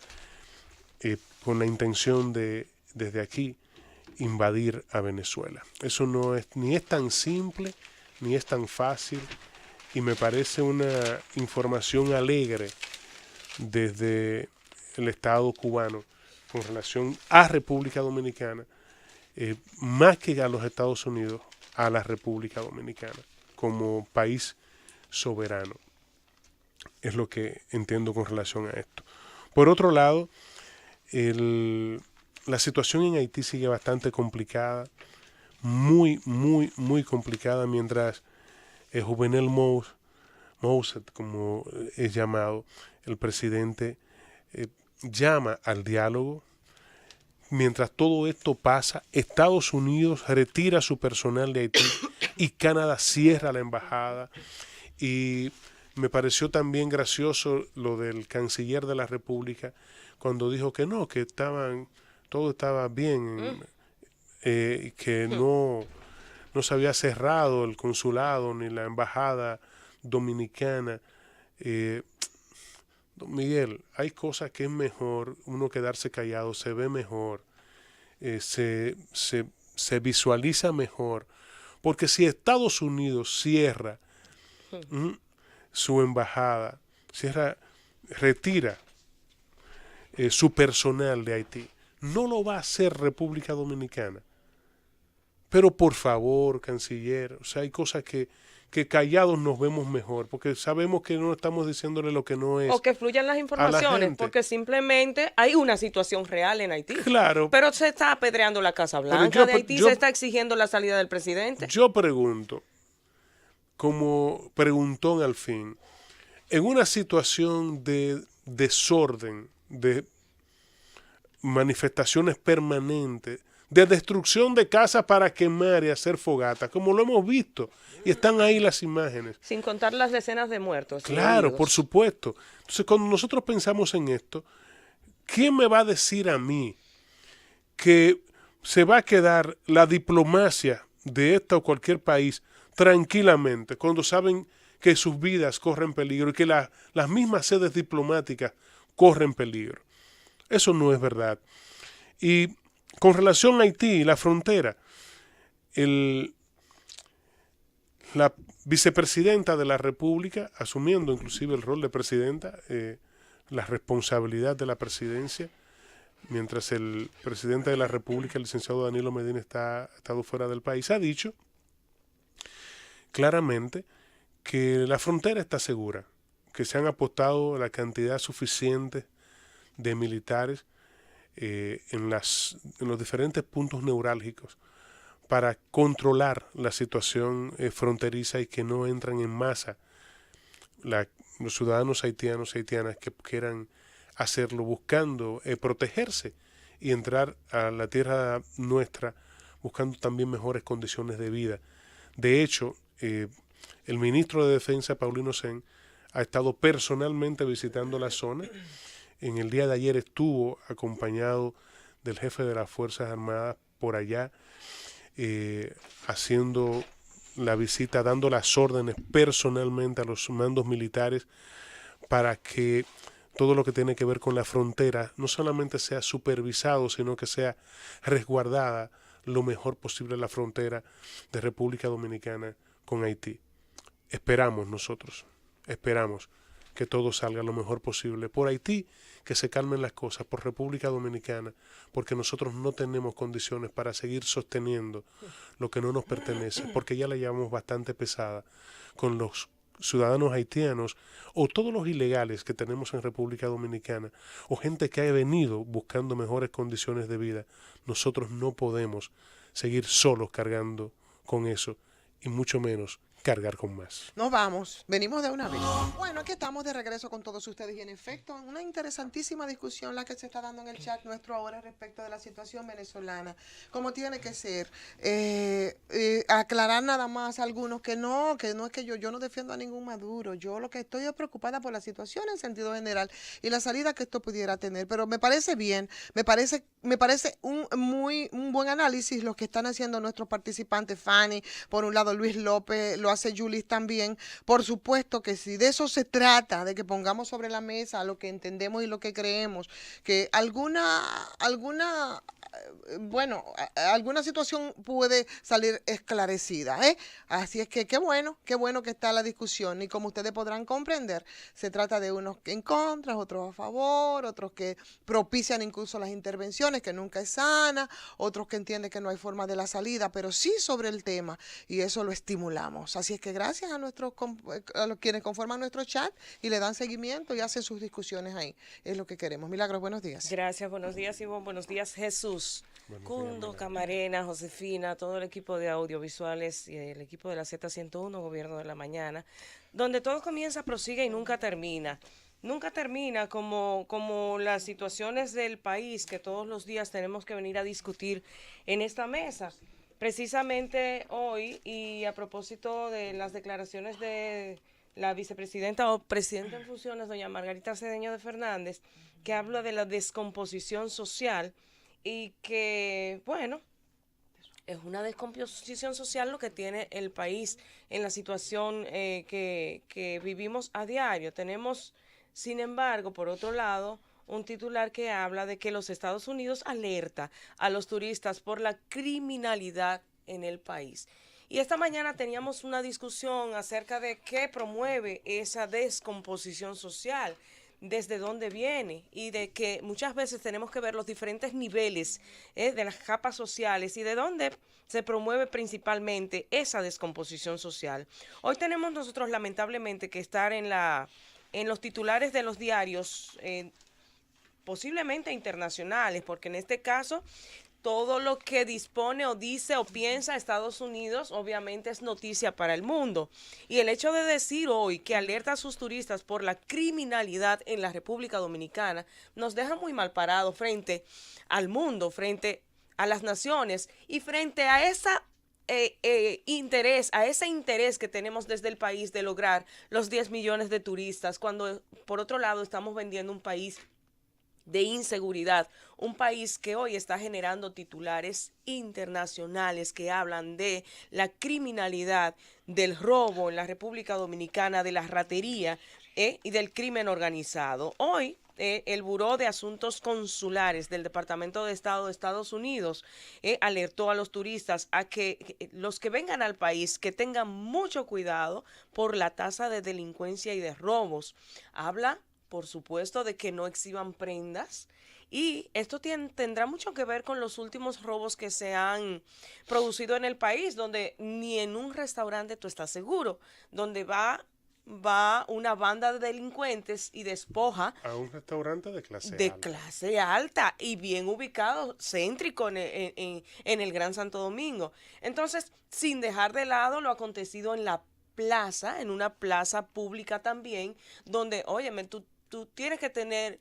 con la intención de desde aquí invadir a Venezuela. Eso no es ni es tan simple ni es tan fácil, y me parece una información alegre desde el Estado cubano con relación a República Dominicana, más que a los Estados Unidos, a la República Dominicana como país soberano. Es lo que entiendo con relación a esto. Por otro lado, la situación en Haití sigue bastante complicada, muy complicada, mientras Jovenel Moïse, como es llamado, el presidente, llama al diálogo. Mientras todo esto pasa, Estados Unidos retira su personal de Haití y Canadá cierra la embajada. Y me pareció también gracioso lo del canciller de la República cuando dijo que no, que todo estaba bien, que no se había cerrado el consulado ni la embajada dominicana. Don Miguel, hay cosas que es mejor uno quedarse callado, se ve mejor, se visualiza mejor, porque si Estados Unidos cierra su embajada, retira su personal de Haití, no lo va a hacer República Dominicana. Pero por favor, canciller, o sea, hay cosas que callados nos vemos mejor, porque sabemos que no estamos diciéndole lo que no es. O que fluyan las informaciones, porque simplemente hay una situación real en Haití. Claro. Pero se está apedreando la Casa Blanca de Haití, se está exigiendo la salida del presidente. Yo pregunto, como preguntón al fin, en una situación de desorden, de manifestaciones permanentes, de destrucción de casas para quemar y hacer fogata, como lo hemos visto, y están ahí las imágenes. Sin contar las decenas de muertos. Claro, por supuesto. Entonces, cuando nosotros pensamos en esto, ¿quién me va a decir a mí que se va a quedar la diplomacia de este o cualquier país tranquilamente cuando saben que sus vidas corren peligro y que las mismas sedes diplomáticas corren peligro? Eso no es verdad. Y con relación a Haití y la frontera, la vicepresidenta de la República, asumiendo inclusive el rol de presidenta, la responsabilidad de la presidencia, mientras el presidente de la República, el licenciado Danilo Medina, ha estado fuera del país, ha dicho claramente que la frontera está segura, que se han apostado la cantidad suficiente de militares en los diferentes puntos neurálgicos para controlar la situación fronteriza y que no entran en masa los ciudadanos haitianos y haitianas que quieran hacerlo buscando protegerse y entrar a la tierra nuestra buscando también mejores condiciones de vida. De hecho, el ministro de Defensa, Paulino Sen, ha estado personalmente visitando la zona. En el día de ayer estuvo acompañado del jefe de las Fuerzas Armadas por allá, haciendo la visita, dando las órdenes personalmente a los mandos militares para que todo lo que tiene que ver con la frontera no solamente sea supervisado, sino que sea resguardada lo mejor posible la frontera de República Dominicana con Haití. Esperamos que todo salga lo mejor posible. Por Haití, que se calmen las cosas. Por República Dominicana, porque nosotros no tenemos condiciones para seguir sosteniendo lo que no nos pertenece, porque ya la llevamos bastante pesada con los ciudadanos haitianos o todos los ilegales que tenemos en República Dominicana o gente que ha venido buscando mejores condiciones de vida. Nosotros no podemos seguir solos cargando con eso y mucho menos cargar con más. Nos vamos, venimos de una vez. Bueno, aquí estamos de regreso con todos ustedes y en efecto, una interesantísima discusión la que se está dando en el chat nuestro ahora respecto de la situación venezolana, como tiene que ser. Aclarar nada más a algunos que no es que yo no defiendo a ningún Maduro, yo lo que estoy es preocupada por la situación en sentido general y la salida que esto pudiera tener, pero me parece bien, me parece un buen análisis lo que están haciendo nuestros participantes, Fanny, por un lado Luis López, lo hace Julis también. Por supuesto que si de eso se trata, de que pongamos sobre la mesa lo que entendemos y lo que creemos, que alguna situación puede salir esclarecida, ¿eh? Así es que qué bueno que está la discusión y como ustedes podrán comprender, se trata de unos en contra, otros a favor, otros que propician incluso las intervenciones, que nunca es sana, otros que entienden que no hay forma de la salida, pero sí sobre el tema y eso lo estimulamos. Así es que gracias a los quienes conforman nuestro chat y le dan seguimiento y hacen sus discusiones ahí. Es lo que queremos. Milagros, buenos días. Gracias, buenos días, Ivonne. Buenos días, Jesús. Cundo, Camarena, Josefina, todo el equipo de audiovisuales y el equipo de la Z101, Gobierno de la Mañana, donde todo comienza, prosigue y nunca termina. Nunca termina como las situaciones del país que todos los días tenemos que venir a discutir en esta mesa. Precisamente hoy, y a propósito de las declaraciones de la vicepresidenta o presidenta en funciones, doña Margarita Cedeño de Fernández, que habla de la descomposición social y que, bueno, es una descomposición social lo que tiene el país en la situación que vivimos a diario. Tenemos, sin embargo, por otro lado, un titular que habla de que los Estados Unidos alerta a los turistas por la criminalidad en el país. Y esta mañana teníamos una discusión acerca de qué promueve esa descomposición social, desde dónde viene y de que muchas veces tenemos que ver los diferentes niveles de las capas sociales y de dónde se promueve principalmente esa descomposición social. Hoy tenemos nosotros lamentablemente que estar en los titulares de los diarios posiblemente internacionales, porque en este caso todo lo que dispone o dice o piensa Estados Unidos obviamente es noticia para el mundo. Y el hecho de decir hoy que alerta a sus turistas por la criminalidad en la República Dominicana nos deja muy mal parados frente al mundo, frente a las naciones y frente a esa ese interés que tenemos desde el país de lograr los 10 millones de turistas, cuando por otro lado estamos vendiendo un país de inseguridad, un país que hoy está generando titulares internacionales que hablan de la criminalidad, del robo en la República Dominicana, de la ratería y del crimen organizado. Hoy el Buró de Asuntos Consulares del Departamento de Estado de Estados Unidos alertó a los turistas a que los que vengan al país que tengan mucho cuidado por la tasa de delincuencia y de robos. Habla, por supuesto, de que no exhiban prendas y esto tendrá mucho que ver con los últimos robos que se han producido en el país, donde ni en un restaurante tú estás seguro, donde va una banda de delincuentes y despoja a un restaurante de clase alta y bien ubicado, céntrico en el Gran Santo Domingo. Entonces, sin dejar de lado lo acontecido en la plaza, en una plaza pública también, donde, óyeme, tú tienes que tener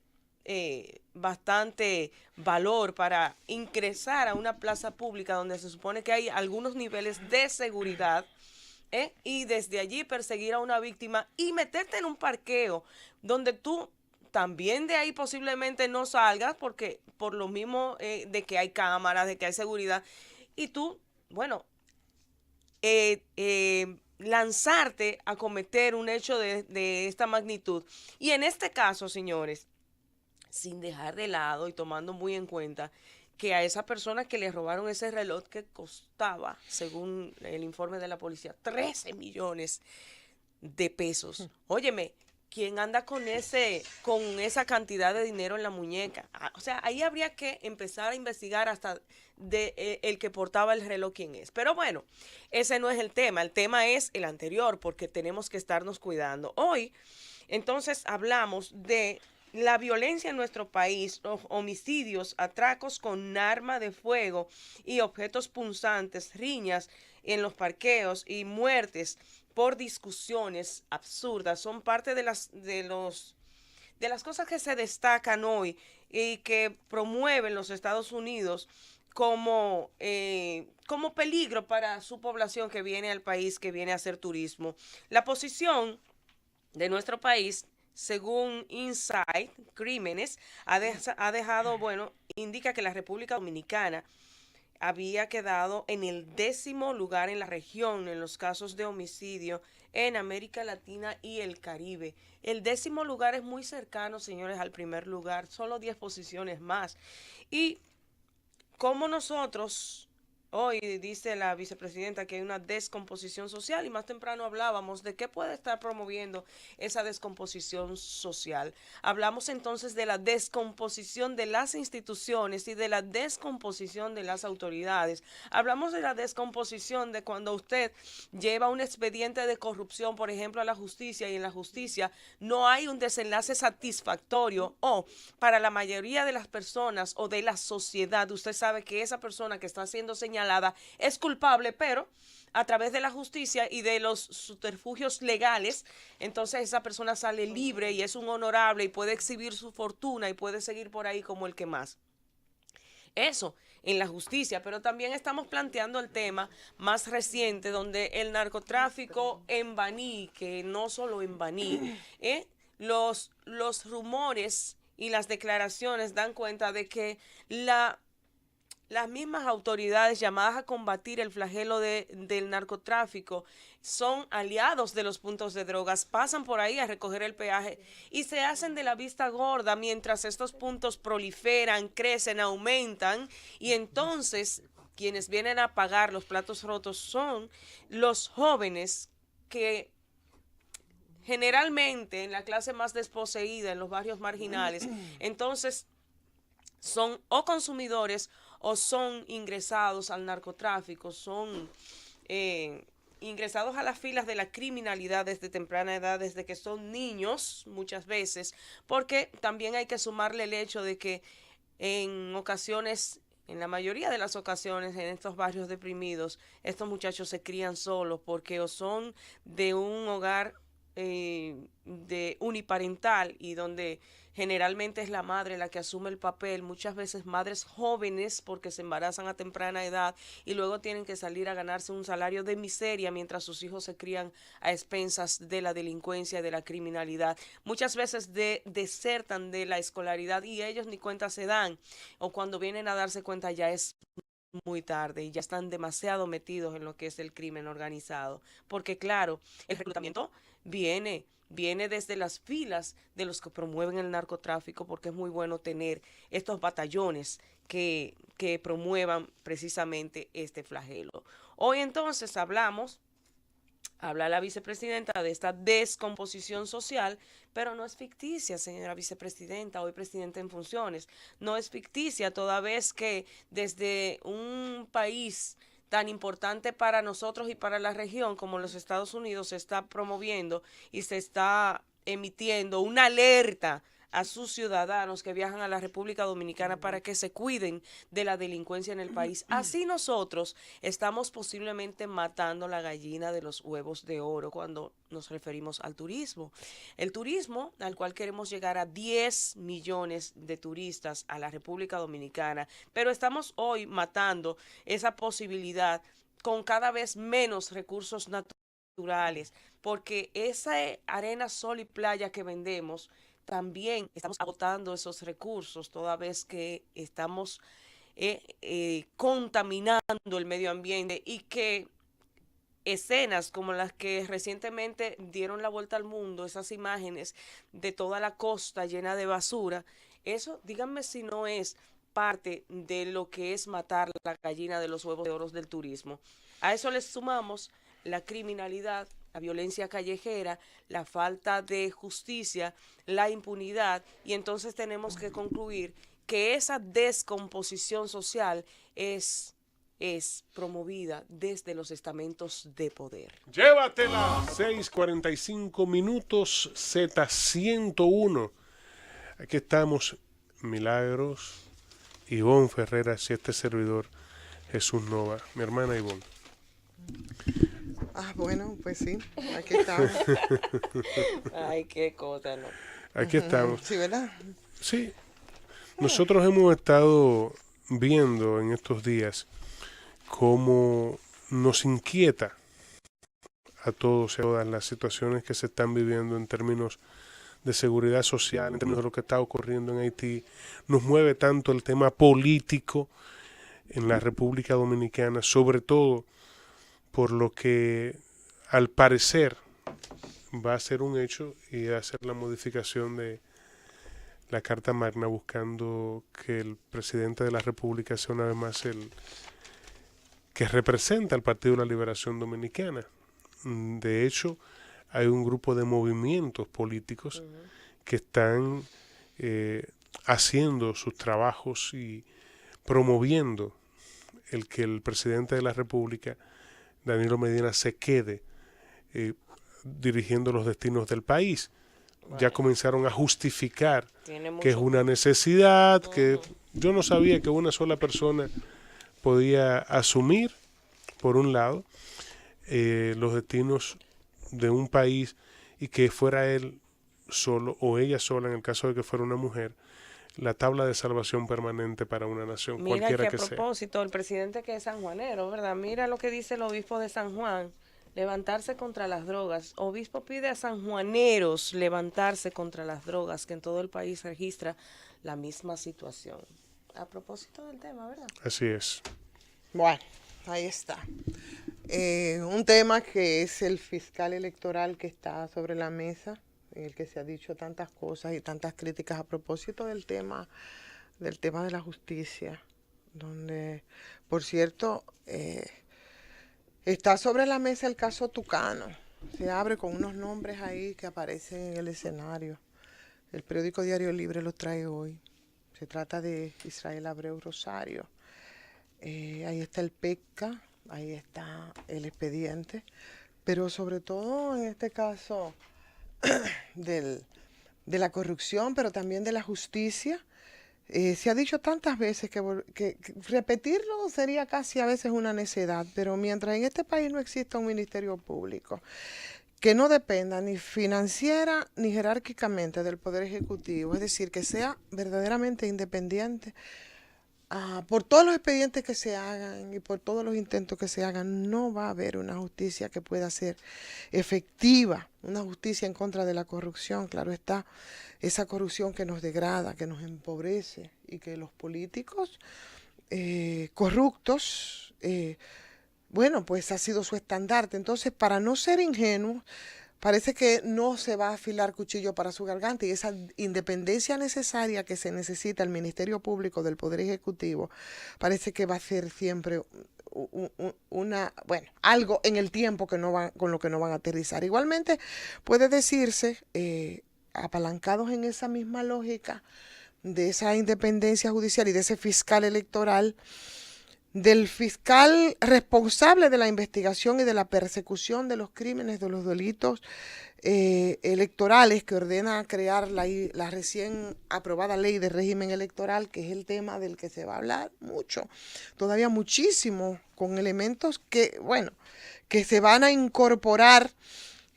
bastante valor para ingresar a una plaza pública donde se supone que hay algunos niveles de seguridad, y desde allí perseguir a una víctima y meterte en un parqueo donde tú también de ahí posiblemente no salgas porque por lo mismo de que hay cámaras, de que hay seguridad y tú, bueno, lanzarte a cometer un hecho de esta magnitud. Y en este caso, señores, sin dejar de lado y tomando muy en cuenta que a esa persona que le robaron ese reloj que costaba, según el informe de la policía, 13 millones de pesos. Óyeme, ¿quién anda con esa cantidad de dinero en la muñeca? O sea, ahí habría que empezar a investigar hasta el que portaba el reloj quién es. Pero bueno, ese no es el tema es el anterior, porque tenemos que estarnos cuidando. Hoy, entonces, hablamos de la violencia en nuestro país, los homicidios, atracos con arma de fuego y objetos punzantes, riñas en los parqueos y muertes por discusiones absurdas son parte de las cosas que se destacan hoy y que promueven los Estados Unidos como peligro para su población que viene al país, que viene a hacer turismo. La posición de nuestro país, según Insight Crímenes, ha dejado, indica que la República Dominicana había quedado en el 10º lugar en la región en los casos de homicidio en América Latina y el Caribe. El 10º lugar es muy cercano, señores, al primer lugar, solo 10 posiciones más. Y como nosotros, hoy dice la vicepresidenta que hay una descomposición social y más temprano hablábamos de qué puede estar promoviendo esa descomposición social. Hablamos entonces de la descomposición de las instituciones y de la descomposición de las autoridades. Hablamos de la descomposición de cuando usted lleva un expediente de corrupción, por ejemplo, a la justicia y en la justicia no hay un desenlace satisfactorio o para la mayoría de las personas o de la sociedad, usted sabe que esa persona que está siendo señalada es culpable, pero a través de la justicia y de los subterfugios legales, entonces esa persona sale libre y es un honorable y puede exhibir su fortuna y puede seguir por ahí como el que más. Eso en la justicia, pero también estamos planteando el tema más reciente donde el narcotráfico en Baní, que no solo en Baní, los rumores y las declaraciones dan cuenta de que las mismas autoridades llamadas a combatir el flagelo del narcotráfico son aliados de los puntos de drogas, pasan por ahí a recoger el peaje y se hacen de la vista gorda mientras estos puntos proliferan, crecen, aumentan y entonces quienes vienen a pagar los platos rotos son los jóvenes que generalmente en la clase más desposeída, en los barrios marginales, entonces son o consumidores o son ingresados al narcotráfico, son ingresados a las filas de la criminalidad desde temprana edad, desde que son niños muchas veces, porque también hay que sumarle el hecho de que en ocasiones, en la mayoría de las ocasiones en estos barrios deprimidos, estos muchachos se crían solos porque o son de un hogar de uniparental y donde generalmente es la madre la que asume el papel, muchas veces madres jóvenes porque se embarazan a temprana edad y luego tienen que salir a ganarse un salario de miseria mientras sus hijos se crían a expensas de la delincuencia, de la criminalidad. Muchas veces desertan de la escolaridad y ellos ni cuenta se dan, o cuando vienen a darse cuenta ya es muy tarde y ya están demasiado metidos en lo que es el crimen organizado, porque claro, el reclutamiento viene desde las filas de los que promueven el narcotráfico, porque es muy bueno tener estos batallones que promuevan precisamente este flagelo. Hoy entonces habla la vicepresidenta de esta descomposición social, pero no es ficticia, señora vicepresidenta, hoy presidenta en funciones, no es ficticia, toda vez que desde un país tan importante para nosotros y para la región como los Estados Unidos se está promoviendo y se está emitiendo una alerta a sus ciudadanos que viajan a la República Dominicana para que se cuiden de la delincuencia en el país. Así nosotros estamos posiblemente matando la gallina de los huevos de oro cuando nos referimos al turismo. El turismo al cual queremos llegar a 10 millones de turistas a la República Dominicana, pero estamos hoy matando esa posibilidad con cada vez menos recursos naturales, porque esa arena, sol y playa que vendemos, también estamos agotando esos recursos toda vez que estamos contaminando el medio ambiente y que escenas como las que recientemente dieron la vuelta al mundo, esas imágenes de toda la costa llena de basura, eso díganme si no es parte de lo que es matar la gallina de los huevos de oro del turismo. A eso le sumamos la criminalidad, la violencia callejera, la falta de justicia, la impunidad, y entonces tenemos que concluir que esa descomposición social es promovida desde los estamentos de poder. Llévatela, 6:45 minutos, Z101. Aquí estamos, Milagros, Ivonne Ferreras y este servidor, Jesús Nova. Mi hermana Ivonne. Bueno, pues sí, aquí estamos. Ay, qué cosa, ¿no? Aquí estamos. Sí, ¿verdad? Sí. Nosotros hemos estado viendo en estos días cómo nos inquieta a todos y a todas las situaciones que se están viviendo en términos de seguridad social, en términos de lo que está ocurriendo en Haití. Nos mueve tanto el tema político en la República Dominicana, sobre todo por lo que al parecer va a ser un hecho y va a ser la modificación de la Carta Magna, buscando que el presidente de la República sea una vez más el que representa al Partido de la Liberación Dominicana. De hecho, hay un grupo de movimientos políticos que están haciendo sus trabajos y promoviendo el que el presidente de la República, Danilo Medina, se quede dirigiendo los destinos del país. Bueno, ya comenzaron a justificar que es una necesidad, que yo no sabía que una sola persona podía asumir, por un lado, los destinos de un país y que fuera él solo o ella sola, en el caso de que fuera una mujer, la tabla de salvación permanente para una nación, mira cualquiera que sea. A propósito, el presidente que es sanjuanero, ¿verdad? Mira lo que dice el obispo de San Juan, levantarse contra las drogas. Obispo pide a sanjuaneros levantarse contra las drogas, que en todo el país registra la misma situación. A propósito del tema, ¿verdad? Así es. Bueno, ahí está. Un tema que es el fiscal electoral que está sobre la mesa, en el que se ha dicho tantas cosas y tantas críticas a propósito del tema de la justicia, donde, por cierto, está sobre la mesa el caso Tucano. Se abre con unos nombres ahí que aparecen en el escenario. El periódico Diario Libre los trae hoy. Se trata de Israel Abreu Rosario. Ahí está el PECA, ahí está el expediente, pero sobre todo en este caso de la corrupción, pero también de la justicia. Se ha dicho tantas veces que repetirlo sería casi a veces una necedad, pero mientras en este país no exista un ministerio público que no dependa ni financiera ni jerárquicamente del Poder Ejecutivo, es decir, que sea verdaderamente independiente, por todos los expedientes que se hagan y por todos los intentos que se hagan, no va a haber una justicia que pueda ser efectiva, una justicia en contra de la corrupción. Claro está, esa corrupción que nos degrada, que nos empobrece y que los políticos corruptos, bueno, pues ha sido su estandarte. Entonces, para no ser ingenuos, parece que no se va a afilar cuchillo para su garganta, y esa independencia necesaria que se necesita el Ministerio Público del Poder Ejecutivo parece que va a ser siempre algo en el tiempo que con lo que no van a aterrizar. Igualmente puede decirse, apalancados en esa misma lógica de esa independencia judicial y de ese fiscal electoral, del fiscal responsable de la investigación y de la persecución de los crímenes, de los delitos electorales, que ordena crear la recién aprobada ley de régimen electoral, que es el tema del que se va a hablar mucho, todavía muchísimo, con elementos que se van a incorporar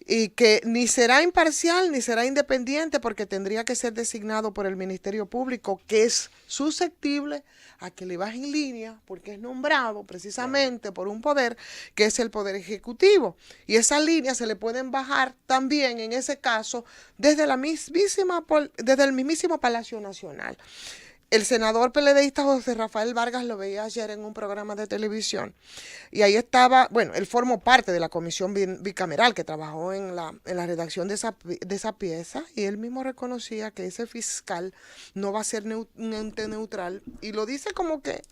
y que ni será imparcial ni será independiente, porque tendría que ser designado por el Ministerio Público, que es susceptible a que le bajen línea, porque es nombrado precisamente por un poder que es el Poder Ejecutivo. Y esas líneas se le pueden bajar también, en ese caso, desde el mismísimo Palacio Nacional. El senador PLDista José Rafael Vargas lo veía ayer en un programa de televisión, y ahí estaba, él formó parte de la comisión bicameral que trabajó en la redacción de esa pieza, y él mismo reconocía que ese fiscal no va a ser un ente neutral, y lo dice como que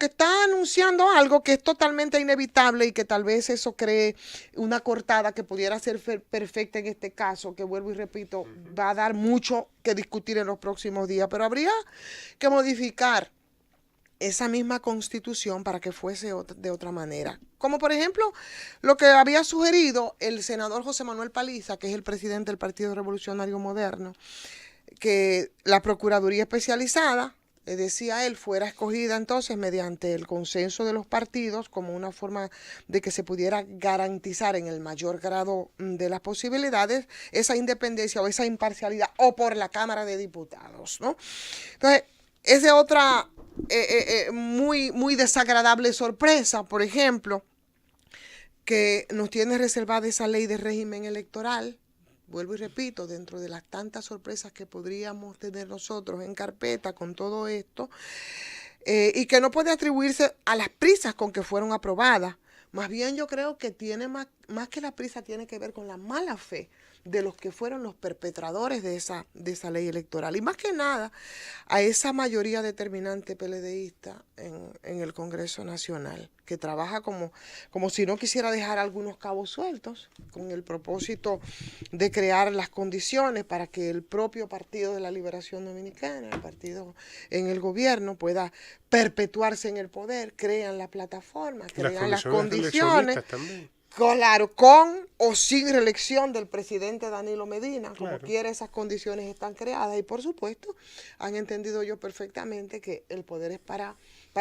está anunciando algo que es totalmente inevitable, y que tal vez eso cree una cortada que pudiera ser perfecta en este caso, que vuelvo y repito, va a dar mucho que discutir en los próximos días, pero habría que modificar esa misma Constitución para que fuese de otra manera. Como por ejemplo lo que había sugerido el senador José Manuel Paliza, que es el presidente del Partido Revolucionario Moderno, que la Procuraduría Especializada decía él, fuera escogida entonces mediante el consenso de los partidos como una forma de que se pudiera garantizar en el mayor grado de las posibilidades esa independencia o esa imparcialidad, o por la Cámara de Diputados, ¿no? Entonces, es de otra muy desagradable sorpresa, por ejemplo, que nos tiene reservada esa ley de régimen electoral. Vuelvo y repito, dentro de las tantas sorpresas que podríamos tener nosotros en carpeta con todo esto, y que no puede atribuirse a las prisas con que fueron aprobadas. Más bien yo creo que tiene más que la prisa, tiene que ver con la mala fe de los que fueron los perpetradores de esa ley electoral. Y más que nada, a esa mayoría determinante PLDista en el Congreso Nacional, que trabaja como si no quisiera dejar algunos cabos sueltos, con el propósito de crear las condiciones para que el propio Partido de la Liberación Dominicana, el partido en el gobierno, pueda perpetuarse en el poder, crean la plataforma, crean las condiciones. Claro, con o sin reelección del presidente Danilo Medina, como quiera, esas condiciones están creadas y por supuesto han entendido yo perfectamente que el poder es para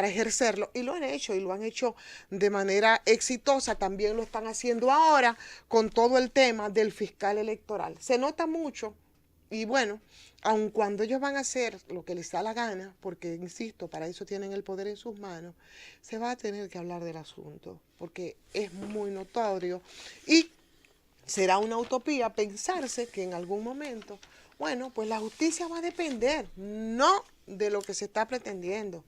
ejercerlo, y lo han hecho, y lo han hecho de manera exitosa. También lo están haciendo ahora con todo el tema del fiscal electoral. Se nota mucho, y bueno, aun cuando ellos van a hacer lo que les da la gana, porque insisto, para eso tienen el poder en sus manos, se va a tener que hablar del asunto, porque es muy notorio y será una utopía pensarse que en algún momento, bueno, pues la justicia va a depender no de lo que se está pretendiendo,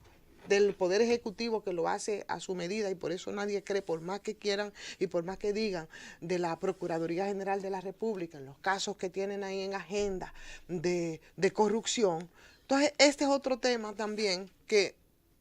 del Poder Ejecutivo, que lo hace a su medida, y por eso nadie cree, por más que quieran y por más que digan, de la Procuraduría General de la República en los casos que tienen ahí en agenda de corrupción. Entonces, este es otro tema también que,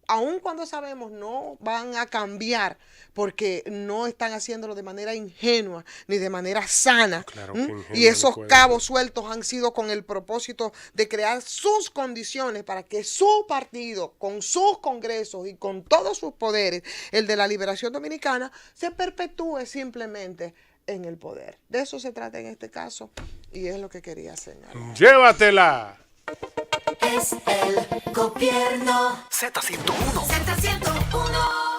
aun cuando sabemos, no van a cambiar porque no están haciéndolo de manera ingenua ni de manera sana. Claro, y esos cabos sueltos han sido con el propósito de crear sus condiciones para que su partido, con sus congresos y con todos sus poderes, el de la Liberación Dominicana, se perpetúe simplemente en el poder. De eso se trata en este caso y es lo que quería señalar. ¡Llévatela! Es el gobierno. Z101. Z101.